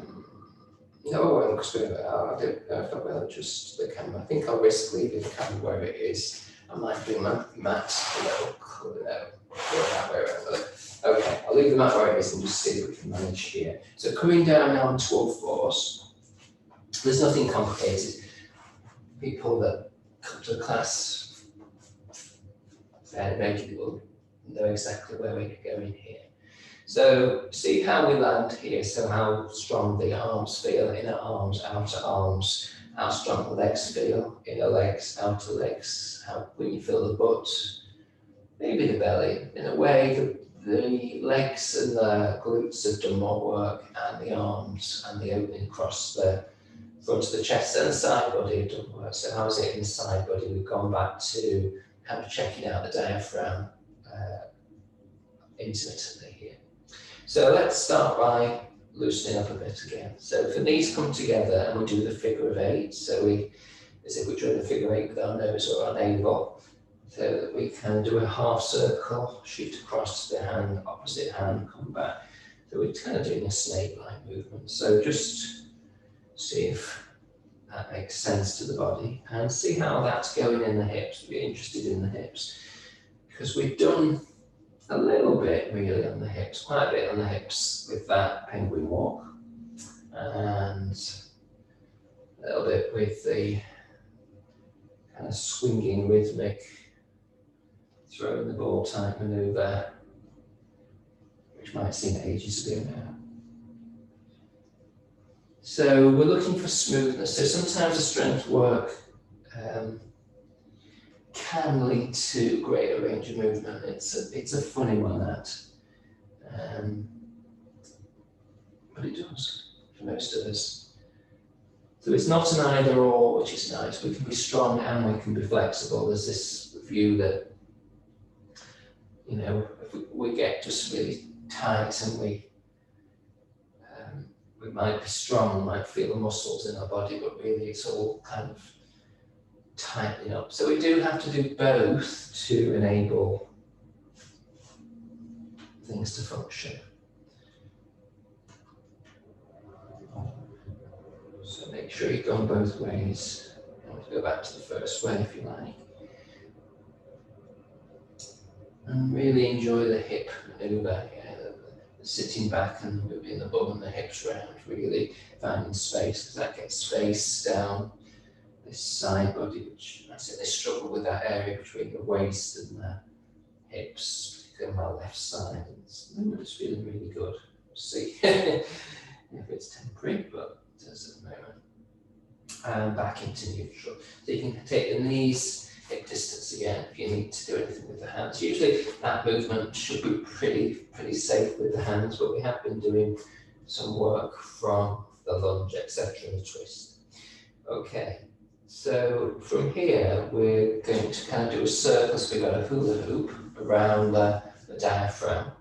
S1: I won't, because I don't know if I will adjust the camera. I think I'll risk leaving the camera where it is. I might do my mat a little cooler. Okay, I'll leave the mat where it is and just see if we can manage here. So coming down now onto all fours, there's nothing complicated. People that come to the class fairly regularly will know exactly where we're going here. So see how we land here, so how strong the arms feel, inner arms, outer arms, how strong the legs feel, inner legs, outer legs, how when you feel the butt, maybe the belly. In a way, the legs and the glutes have done more work, and the arms and the opening across the front of the chest and the side body have done work. So how's it in the side body? We've gone back to kind of checking out the diaphragm intermittently here. So let's start by loosening up a bit again. So if the knees come together and we do the figure of 8, so as if we're doing a figure 8 with our nose or our navel, so that we can do a half circle, shoot across to the hand, opposite hand, come back. So we're kind of doing a snake-like movement. So just see if that makes sense to the body and see how that's going in the hips. We're interested in the hips because we've done a little bit really on the hips, quite a bit on the hips with that penguin walk, and a little bit with the kind of swinging rhythmic throwing the ball type maneuver, which might seem ages ago now. So we're looking for smoothness. So sometimes the strength work can lead to greater range of movement. It's a funny one, that. But it does for most of us. So it's not an either or, which is nice. We can be strong and we can be flexible. There's this view that, you know, if we get just really tight and we might be strong, we might feel the muscles in our body, but really it's all kind of tightening up. So we do have to do both to enable things to function. So make sure you've gone both ways. Go back to the first way if you like. And really enjoy the hip maneuver, the sitting back and moving the bum and the hips around, really finding space, because that gets space down this side body, which I said they struggle with that area between the waist and the hips, particularly on my left side. It's just feeling really good. See if it's temporary, but it does at the moment. And back into neutral. So you can take the knees hip distance again if you need to do anything with the hands. Usually that movement should be pretty safe with the hands, but we have been doing some work from the lunge, etc., and the twist. Okay, so from here we're going to kind of do a circle. So we've got a hula hoop around the diaphragm.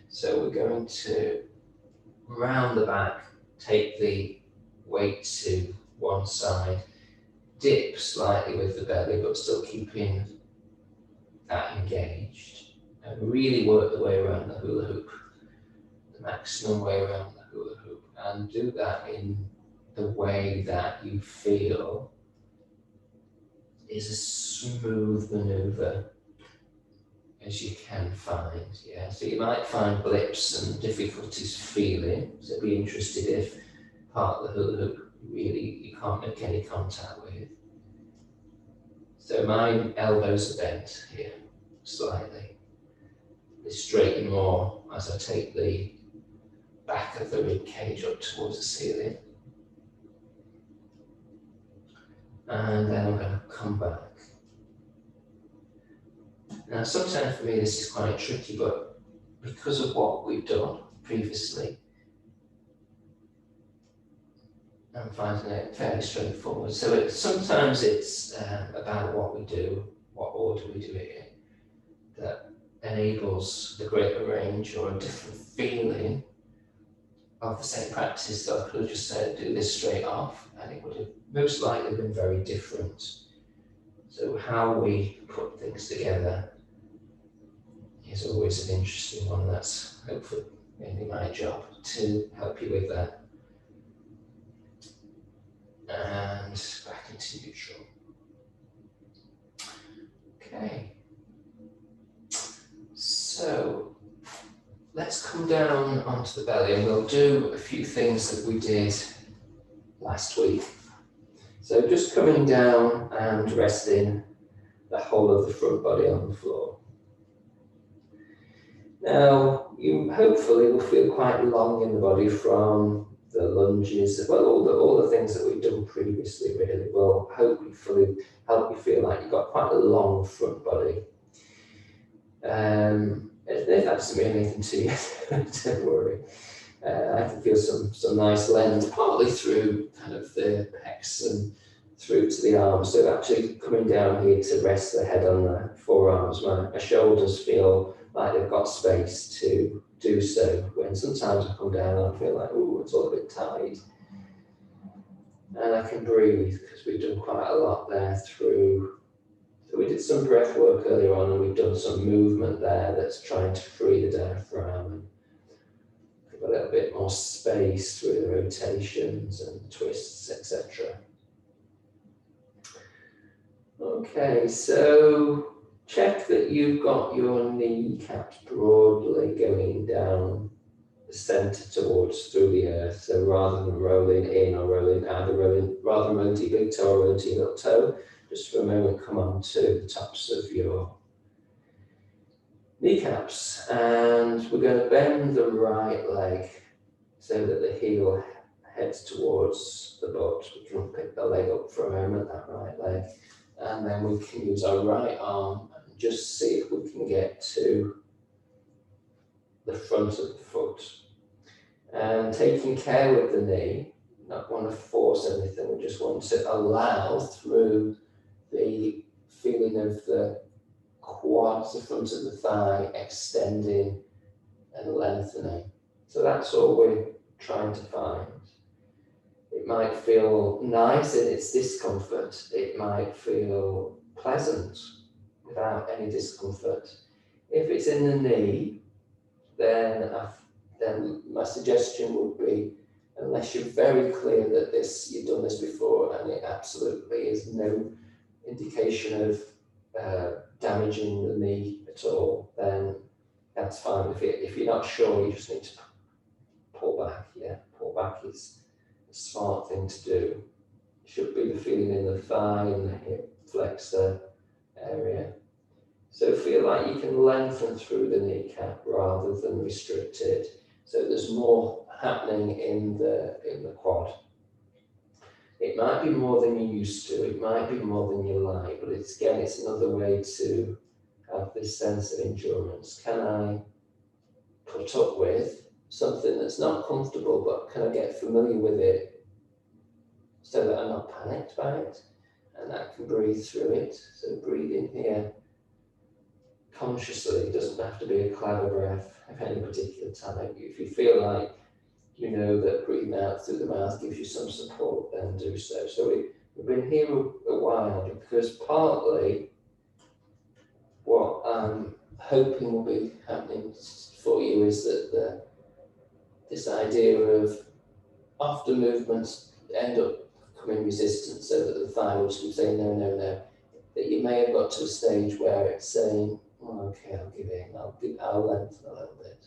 S1: So we're going to round the back, take the weight to one side, dip slightly with the belly, but still keeping that engaged, and really work the way around the hula hoop, the maximum way around the hula hoop, and do that in the way that you feel is a smooth maneuver as you can find. Yeah, so you might find blips and difficulties feeling, so be interested if part of the hula hoop really you can't make any contact with. So my elbows are bent here slightly. They straighten more as I take the back of the rib cage up towards the ceiling. And then I'm going to come back. Now sometimes for me this is quite tricky, but because of what we've done previously, I'm finding it fairly straightforward. So sometimes it's about what we do, what order we do it in, that enables a greater range or a different feeling of the same practice. So I could have just said, do this straight off, and it would have most likely been very different. So how we put things together is always an interesting one. That's hopefully mainly my job to help you with that. And back into neutral. Okay. So let's come down onto the belly, and we'll do a few things that we did last week. So just coming down and resting the whole of the front body on the floor. Now, you hopefully will feel quite long in the body from the lunges, well, all the things that we've done previously really will hopefully help you feel like you've got quite a long front body. If that's anything to you, don't worry. I can feel some nice length, partly through kind of the pecs and through to the arms. So actually coming down here to rest the head on the forearms, my shoulders feel like they've got space to do so, when sometimes I come down and I feel like, oh, it's all a bit tight. And I can breathe, because we've done quite a lot there through. So we did some breath work earlier on, and we've done some movement there that's trying to free the diaphragm and give a little bit more space through the rotations and twists, etc. Okay, so check that you've got your kneecaps broadly going down the centre towards through the earth. So rather than rolling in or rolling out, rather than rolling to your big toe or rolling to your little toe, just for a moment come on to the tops of your kneecaps. And we're going to bend the right leg so that the heel heads towards the butt. We can pick the leg up for a moment, that right leg, and then we can use our right arm and just see if we can get to the front of the foot. And taking care with the knee, not want to force anything, we just want to allow through the feeling of the quads, the front of the thigh, extending and lengthening. So that's all we're trying to find. It might feel nice in its discomfort. It might feel pleasant without any discomfort. If it's in the knee, then my suggestion would be, unless you're very clear that you've done this before and it absolutely is no indication of damaging the knee at all, then that's fine. If you're not sure, you just need to pull back. Yeah, pull back is a smart thing to do. It should be the feeling in the thigh and the hip flexor area. So feel like you can lengthen through the kneecap rather than restrict it. So there's more happening in the quad. It might be more than you're used to, it might be more than you like, but it's another way to have this sense of endurance. Can I put up with something that's not comfortable, but can I get familiar with it so that I'm not panicked by it and I can breathe through it? So breathe in here consciously. It doesn't have to be a clever breath of any particular type. If you feel like you know that breathing out through the mouth gives you some support, then do so. So we've been here a while because partly what I'm hoping will be happening for you is that this idea of after movements end up becoming resistant, so that the thigh will just be saying no, no, no, that you may have got to a stage where it's saying, oh, okay, I'll give in, I'll lengthen a little bit.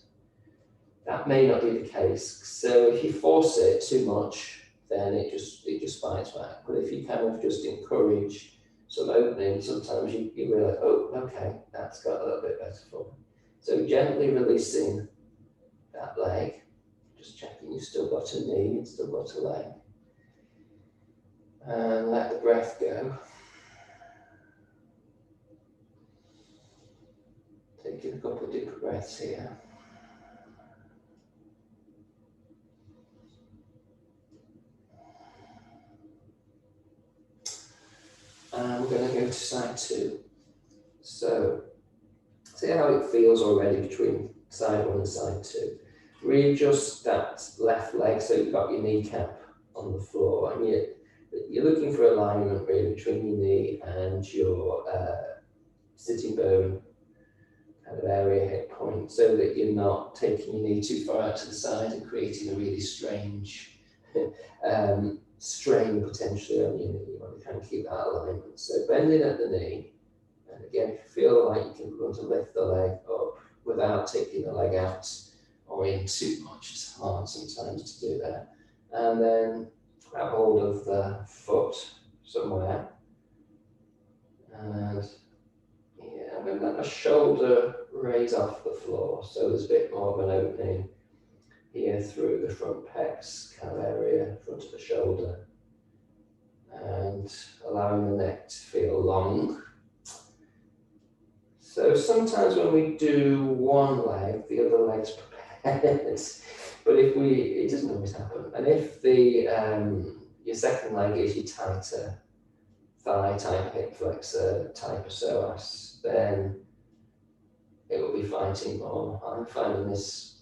S1: That may not be the case. So if you force it too much, then it just fights back. But if you kind of just encourage some opening, sometimes you realize, oh, okay, that's got a little bit better for me. So gently releasing that leg, just checking you've still got a knee, you've still got a leg. And let the breath go. Taking a couple of deeper breaths here. And we're going to go to side 2. So, see how it feels already between side 1 and side 2. Readjust that left leg so you've got your kneecap on the floor. And you're looking for alignment really between your knee and your sitting bone kind of area, hip point, so that you're not taking your knee too far out to the side and creating a really strange strain potentially on your knee. You want to kind of keep that alignment. So bending at the knee, and again, if you feel like you can want to lift the leg up without taking the leg out or in too much, it's hard sometimes to do that. And then grab hold of the foot somewhere. And yeah, I'm going to let my shoulder raise off the floor, so there's a bit more of an opening here through the front pecs kind of area, front of the shoulder, and allowing the neck to feel long. So sometimes when we do one leg, the other leg's prepared, but it doesn't always happen. And if your second leg is your tighter thigh type, hip flexor type of psoas, then it will be fighting more. I'm finding this,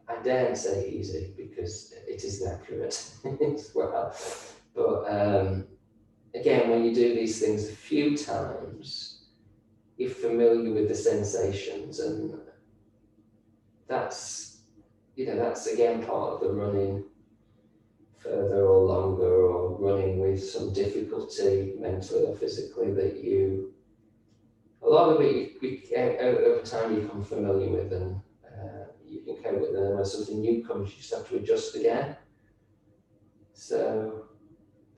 S1: I daren't say easy because it isn't accurate as well. But again, when you do these things a few times, you're familiar with the sensations, and that's again part of the running further or longer, or running with some difficulty mentally or physically that a lot of it over time you become familiar with, and you can cope with it. And when something new comes, you just have to adjust again. So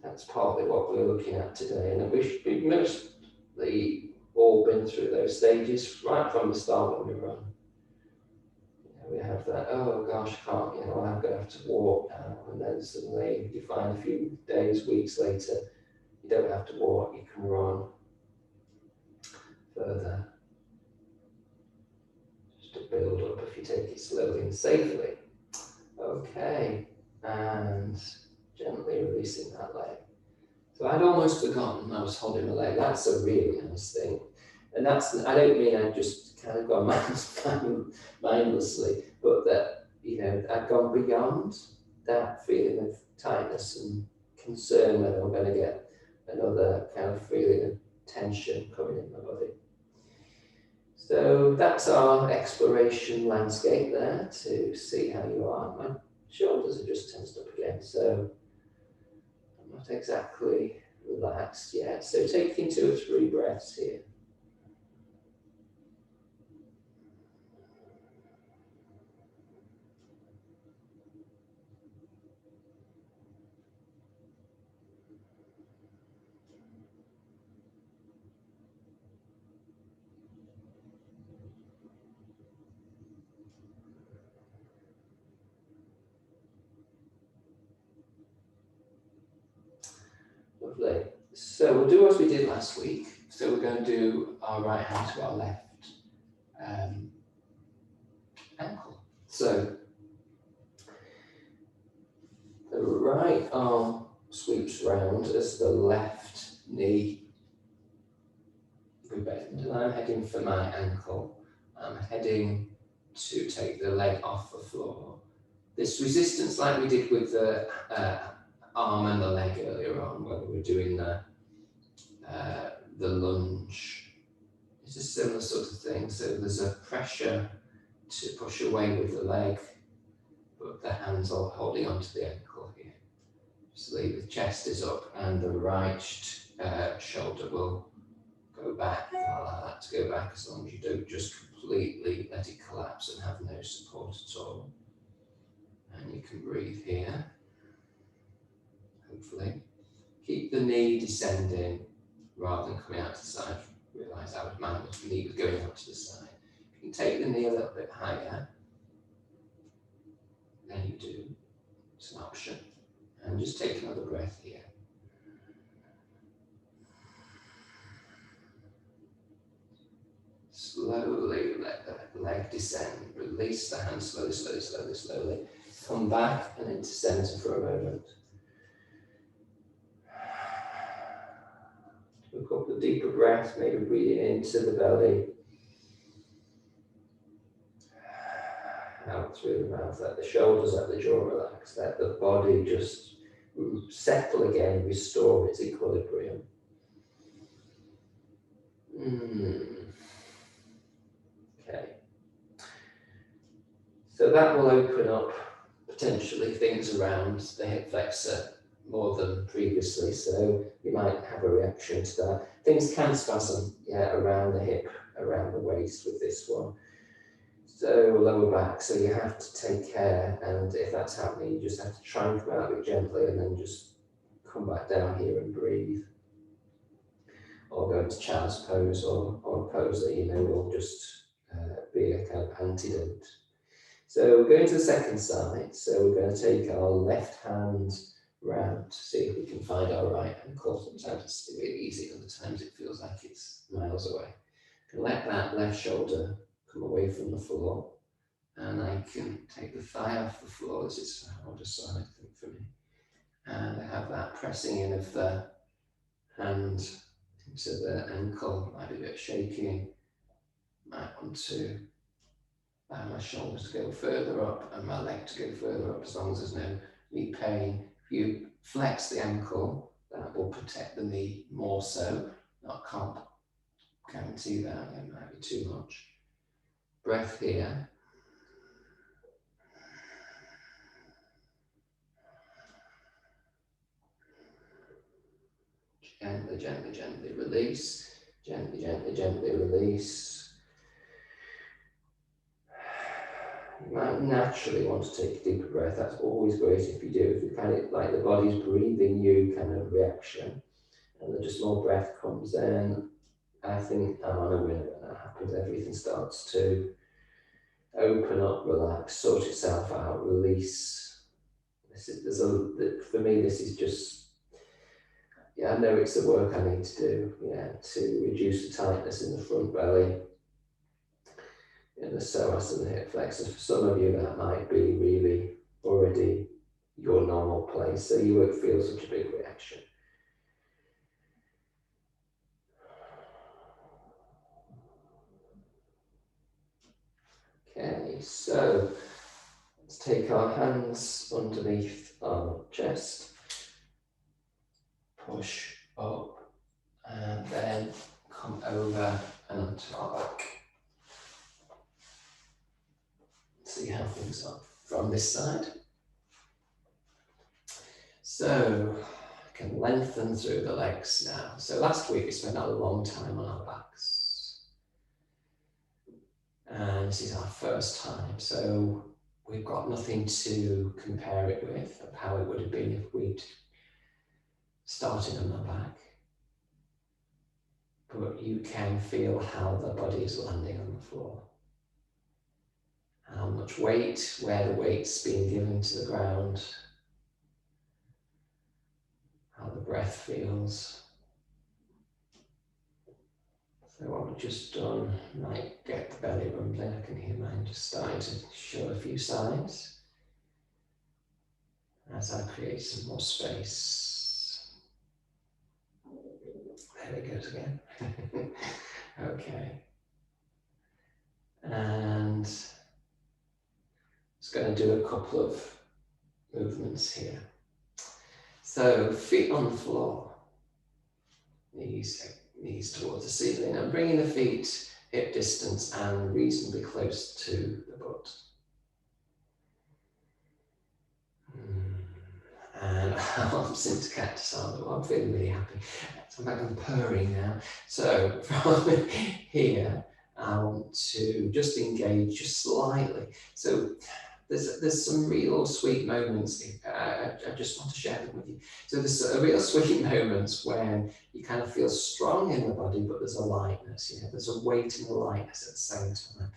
S1: that's partly what we're looking at today, and we've mostly all been through those stages right from the start when we run. We have have that, oh gosh, I can't, I'm going to have to walk now. And then suddenly you find a few days, weeks later, you don't have to walk, you can run further. Just to build up if you take it slowly and safely. Okay, and gently releasing that leg. So I'd almost forgotten I was holding my leg. That's a really nice thing. And that's, I don't mean I've just kind of gone mindlessly, but that, I've gone beyond that feeling of tightness and concern whether I'm going to get another kind of feeling of tension coming in my body. So that's our exploration landscape there to see how you are. My shoulders are just tensed up again, so I'm not exactly relaxed yet. So taking 2 or 3 breaths here. Lovely. So we'll do as we did last week. So we're going to do our right hand to our left ankle. So the right arm sweeps round as the left knee we bend, and I'm heading for my ankle. I'm heading to take the leg off the floor. This resistance, like we did with the arm and the leg earlier on when we were doing the lunge, it's a similar sort of thing. So there's a pressure to push away with the leg, but the hands are holding onto the ankle here. So the chest is up and the right shoulder will go back. Allow that to go back as long as you don't just completely let it collapse and have no support at all. And you can breathe here, hopefully. Keep the knee descending rather than coming out to the side. Realise my knee was going out to the side. You can take the knee a little bit higher, then you do. It's an option. And just take another breath here. Slowly let the leg descend. Release the hand slowly, slowly, slowly, slowly. Come back and into center for a moment. Do a couple of deeper breaths, maybe breathing into the belly. Out through the mouth, let the shoulders, let the jaw relax, let the body just settle again, restore its equilibrium. Okay. So that will open up potentially things around the hip flexor more than previously, so you might have a reaction to that. Things can spasm, around the hip, around the waist with this one. So lower back, so you have to take care, and if that's happening, you just have to try and come out of it gently and then just come back down here and breathe. Or go into child's pose or a pose that will just be a kind of antidote. So we're going to the second side, so we're going to take our left hand round to see if we can find our right ankle. Sometimes it's really easy, other times it feels like it's miles away. And let that left shoulder come away from the floor, and I can take the thigh off the floor. This is a harder side, I think, for me. And I have that pressing in of the hand into the ankle. Might be a bit shaking. Might want to allow my shoulders to go further up and my leg to go further up, as long as there's no knee pain. If you flex the ankle, that will protect the knee more so. Can't guarantee that, it might be too much. Breath here. Gently, gently, gently release. Gently, gently, gently release. You might naturally want to take a deeper breath. That's always great if you do. If you kind of like the body's breathing you kind of reaction, and then just more breath comes in, I think I'm on a winner when that happens. Everything starts to open up, relax, sort itself out, release. For me, this is just, yeah, I know it's the work I need to do, yeah, to reduce the tightness in the front belly, in the psoas and the hip flexors. For some of you, that might be really already your normal place, so you won't feel such a big reaction. Okay, so let's take our hands underneath our chest, push up, and then come over and onto our back. See how things are from this side. So I can lengthen through the legs now. So last week we spent a long time on our backs. And this is our first time. So we've got nothing to compare it with of how it would have been if we'd started on our back. But you can feel how the body is landing on the floor. How much weight, where the weight's being given to the ground. How the breath feels. So what we've just done might get the belly rumbling. I can hear mine just starting to show a few signs as I create some more space. There it goes again. Okay. And just going to do a couple of movements here. So feet on the floor, knees towards the ceiling, and bringing the feet hip distance and reasonably close to the butt. And arms into cactus arms. I'm feeling really happy. So I'm back on purring now. So from here, I want to just engage just slightly. So there's some real sweet moments. I just want to share them with you. So there's a real sweet moments when you kind of feel strong in the body, but there's a lightness. You know, there's a weight and a lightness at the same time.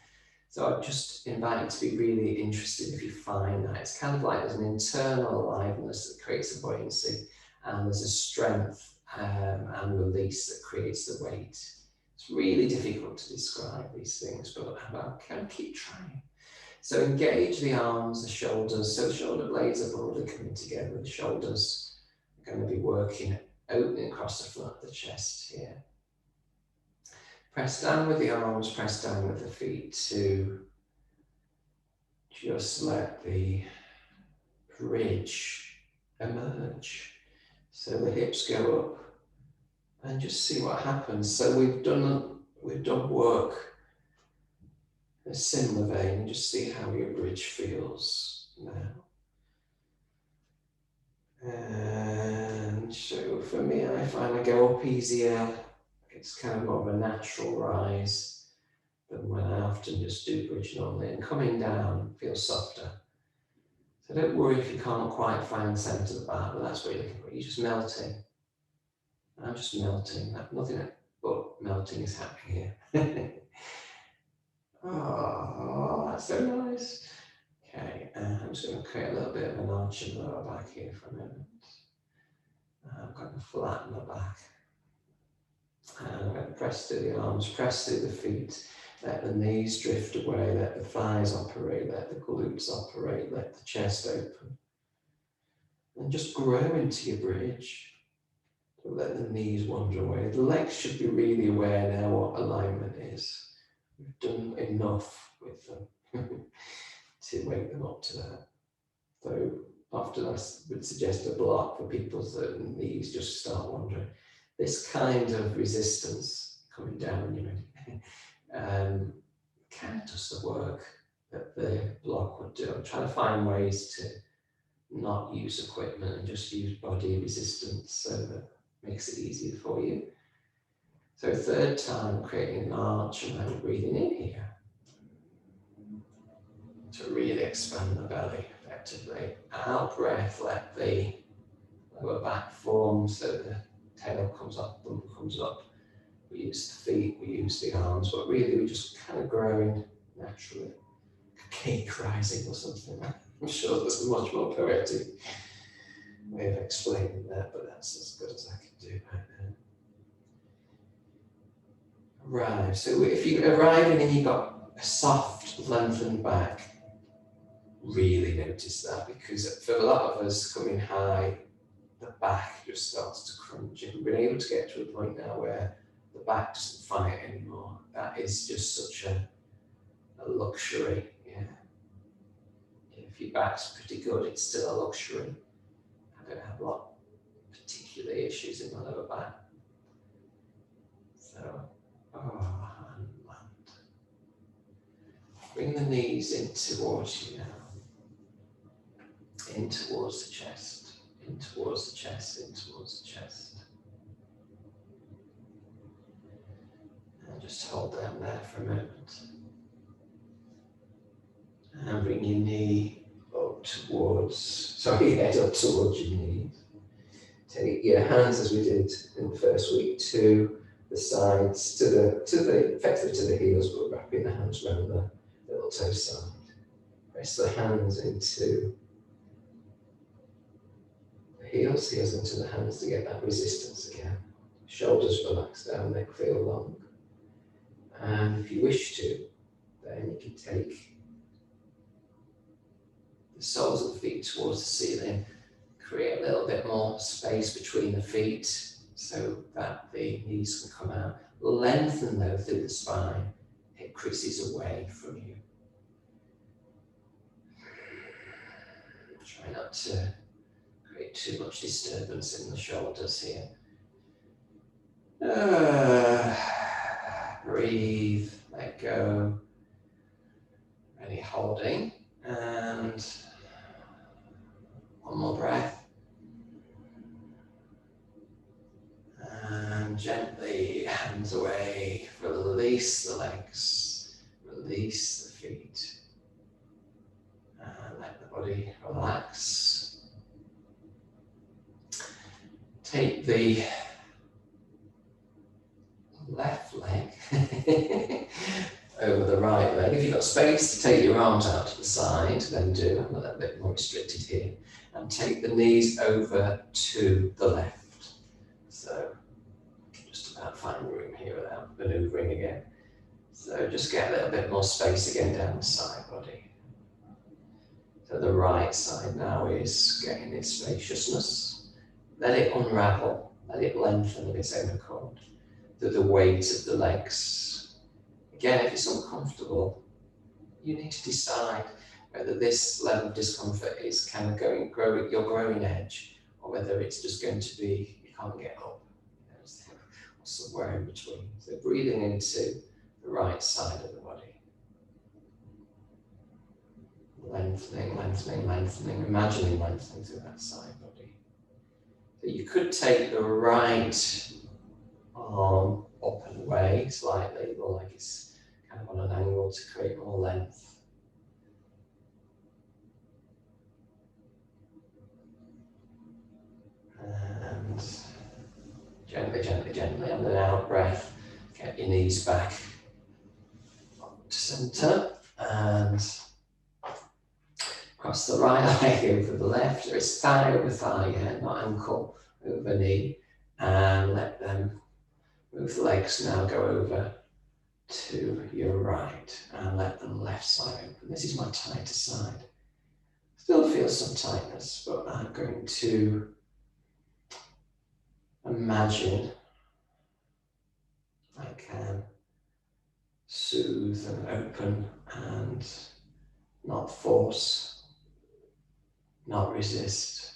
S1: So I just invite you to be really interested if you find that. It's kind of like there's an internal aliveness that creates a buoyancy, and there's a strength and release that creates the weight. It's really difficult to describe these things, but I'll kind of keep trying. So engage the arms, the shoulders. So the shoulder blades are broadly coming together. The shoulders are going to be working, opening across the front of the chest here. Press down with the arms, press down with the feet to just let the bridge emerge. So the hips go up and just see what happens. So we've done work in a similar vein. Just see how your bridge feels now. And so for me, I find I go up easier. It's kind of more of a natural rise than when I often just do bridge normally. And coming down feels softer. So don't worry if you can't quite find the centre of the back, but that's what you're looking for. You're just melting. I'm just melting. Nothing but melting is happening here. Oh, that's so nice. Okay, I'm just going to create a little bit of an arch in the lower back here for a moment. I'm going to flatten the back. And I'm going to press through the arms, press through the feet, let the knees drift away, let the thighs operate, let the glutes operate, let the chest open. And just grow into your bridge. So let the knees wander away. The legs should be really aware now what alignment is. We've done enough with them to wake them up to that. So often I would suggest a block for people's knees just start wandering. This kind of resistance coming down when you're ready kind of does the work that the block would do. I'm trying to find ways to not use equipment and just use body resistance so that it makes it easier for you. So third time, creating an arch and then breathing in here to really expand the belly effectively. Out breath, let the lower back form so the tail comes up, bum comes up. We use the feet, we use the arms, but really we're just kind of growing naturally. cake rising or something. I'm sure there's a much more poetic way of explaining that, but that's as good as I can do right now. Right, so if you're arriving and you've got a soft, lengthened back, really notice that, because for a lot of us coming high, the back just starts to crunch. If we've been able to get to a point now where the back doesn't fight anymore, that is just such a luxury. Yeah. If your back's pretty good, it's still a luxury. I don't have a lot of particular issues in my lower back. So, and land. Bring the knees in towards you now. In towards the chest, in towards the chest, in towards the chest. And just hold them there for a moment. And bring your knee up towards, head up towards your knees. Take your hands, as we did in the first week, to the sides, effectively to the heels, but wrapping the hands around the little toe side. Press the hands into the heels into the hands to get that resistance again. Shoulders relax down, neck feel long. And if you wish to, then you can take the soles of the feet towards the ceiling, create a little bit more space between the feet so that the knees can come out. Lengthen though through the spine, it creases away from you. Try not to create too much disturbance in the shoulders here. Breathe, let go. Ready, holding, and one more breath. And gently, hands away, release the legs, release the feet. And let the body relax. Take the left leg over the right leg. If you've got space to take your arms out to the side, then do. I'm a little bit more restricted here. And take the knees over to the left. So just about find room here without manoeuvring again. So just get a little bit more space again down the side body. So the right side now is getting its spaciousness. Let it unravel, let it lengthen of its own accord through the weight of the legs. Again, if it's uncomfortable, you need to decide whether this level of discomfort is kind of your growing edge, or whether it's just going to be you can't get up, or somewhere in between. So breathing into the right side of the body. Lengthening, lengthening, lengthening, imagining lengthening through that side body. So you could take the right arm up and away slightly, or like it's kind of on an angle to create more length. And gently, gently, gently on an out breath, get your knees back up to centre and cross the right leg over the left, or it's thigh over thigh, yeah, not ankle over knee, and let them move the legs now, go over to your right, and let the left side open. This is my tighter side. Still feel some tightness, but I'm going to imagine I can soothe and open and not force, not resist.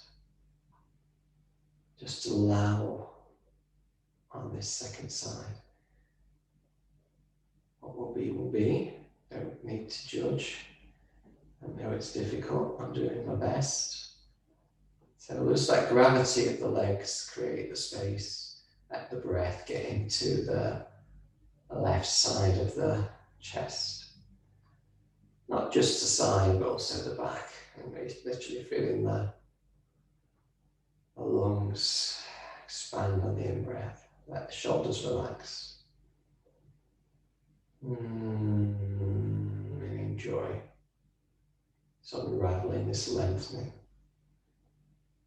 S1: Just allow on this second side. What will be will be. Don't need to judge. I know it's difficult. I'm doing my best. So just let gravity of the legs create the space. Let the breath get into the left side of the chest. Not just the side, but also the back. And literally feeling the lungs expand on the in-breath. Let the shoulders relax. And enjoy. It's unraveling this lengthening,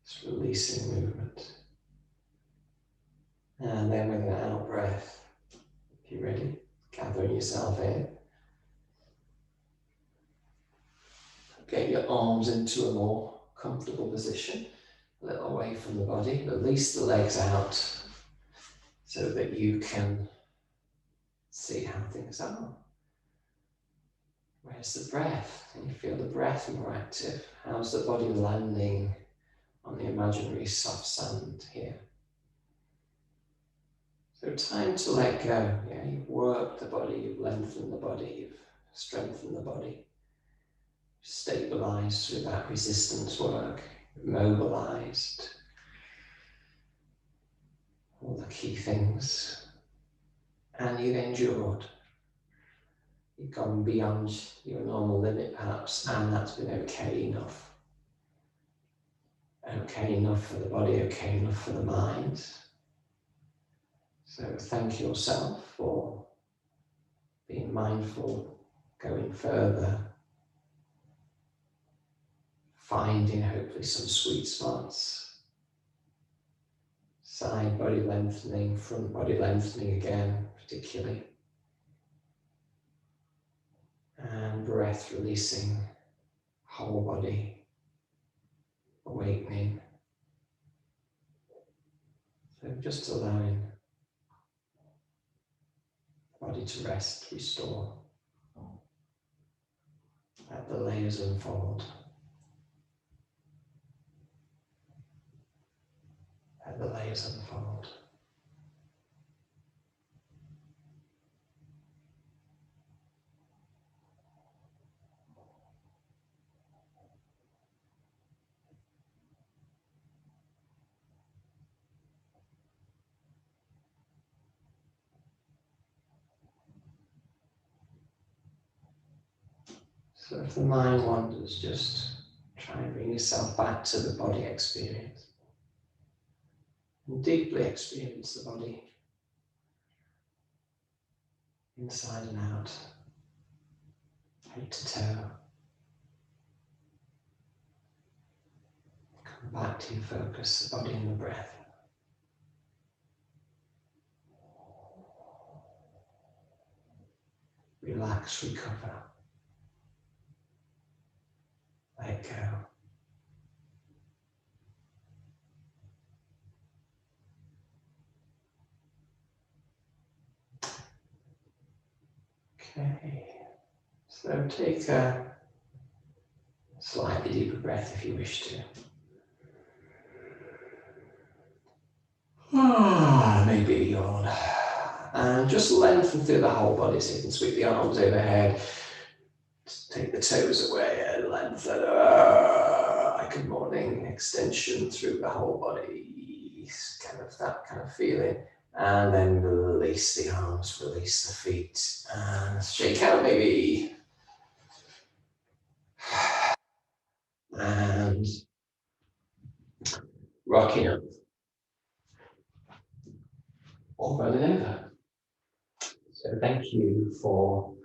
S1: this releasing movement. And then with an out breath, if you're ready, gathering yourself in. Get your arms into a more comfortable position, a little away from the body. Release the legs out so that you can see how things are. Where's the breath? Can you feel the breath more active? How's the body landing on the imaginary soft sand here? So time to let go. Yeah, you've worked the body, you've lengthened the body, you've strengthened the body. Stabilized through that resistance work, mobilized. All the key things. And you've endured. You've gone beyond your normal limit perhaps, and that's been okay enough. Okay enough for the body, okay enough for the mind. So thank yourself for being mindful, going further, finding hopefully some sweet spots. Side body lengthening, front body lengthening again, particularly. And breath releasing, whole body awakening. So just allowing the body to rest, restore. Let the layers unfold. Let the layers unfold. So if the mind wanders, just try and bring yourself back to the body experience. And deeply experience the body, inside and out, head to toe. Come back to your focus, the body and the breath. Relax, recover. Let go. Okay, so take a slightly deeper breath if you wish to. Maybe a yawn. And just lengthen through the whole body so you can sweep the arms overhead. Just take the toes away and lengthen. Like a morning extension through the whole body. Kind of that kind of feeling. And then release the arms, release the feet. And shake out maybe. And rocking up. Or rolling over. So thank you for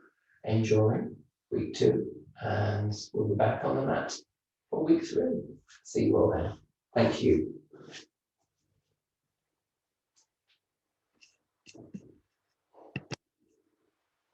S1: enjoying week 2, and we'll be back on the mat for week 3. See you all then. Thank you.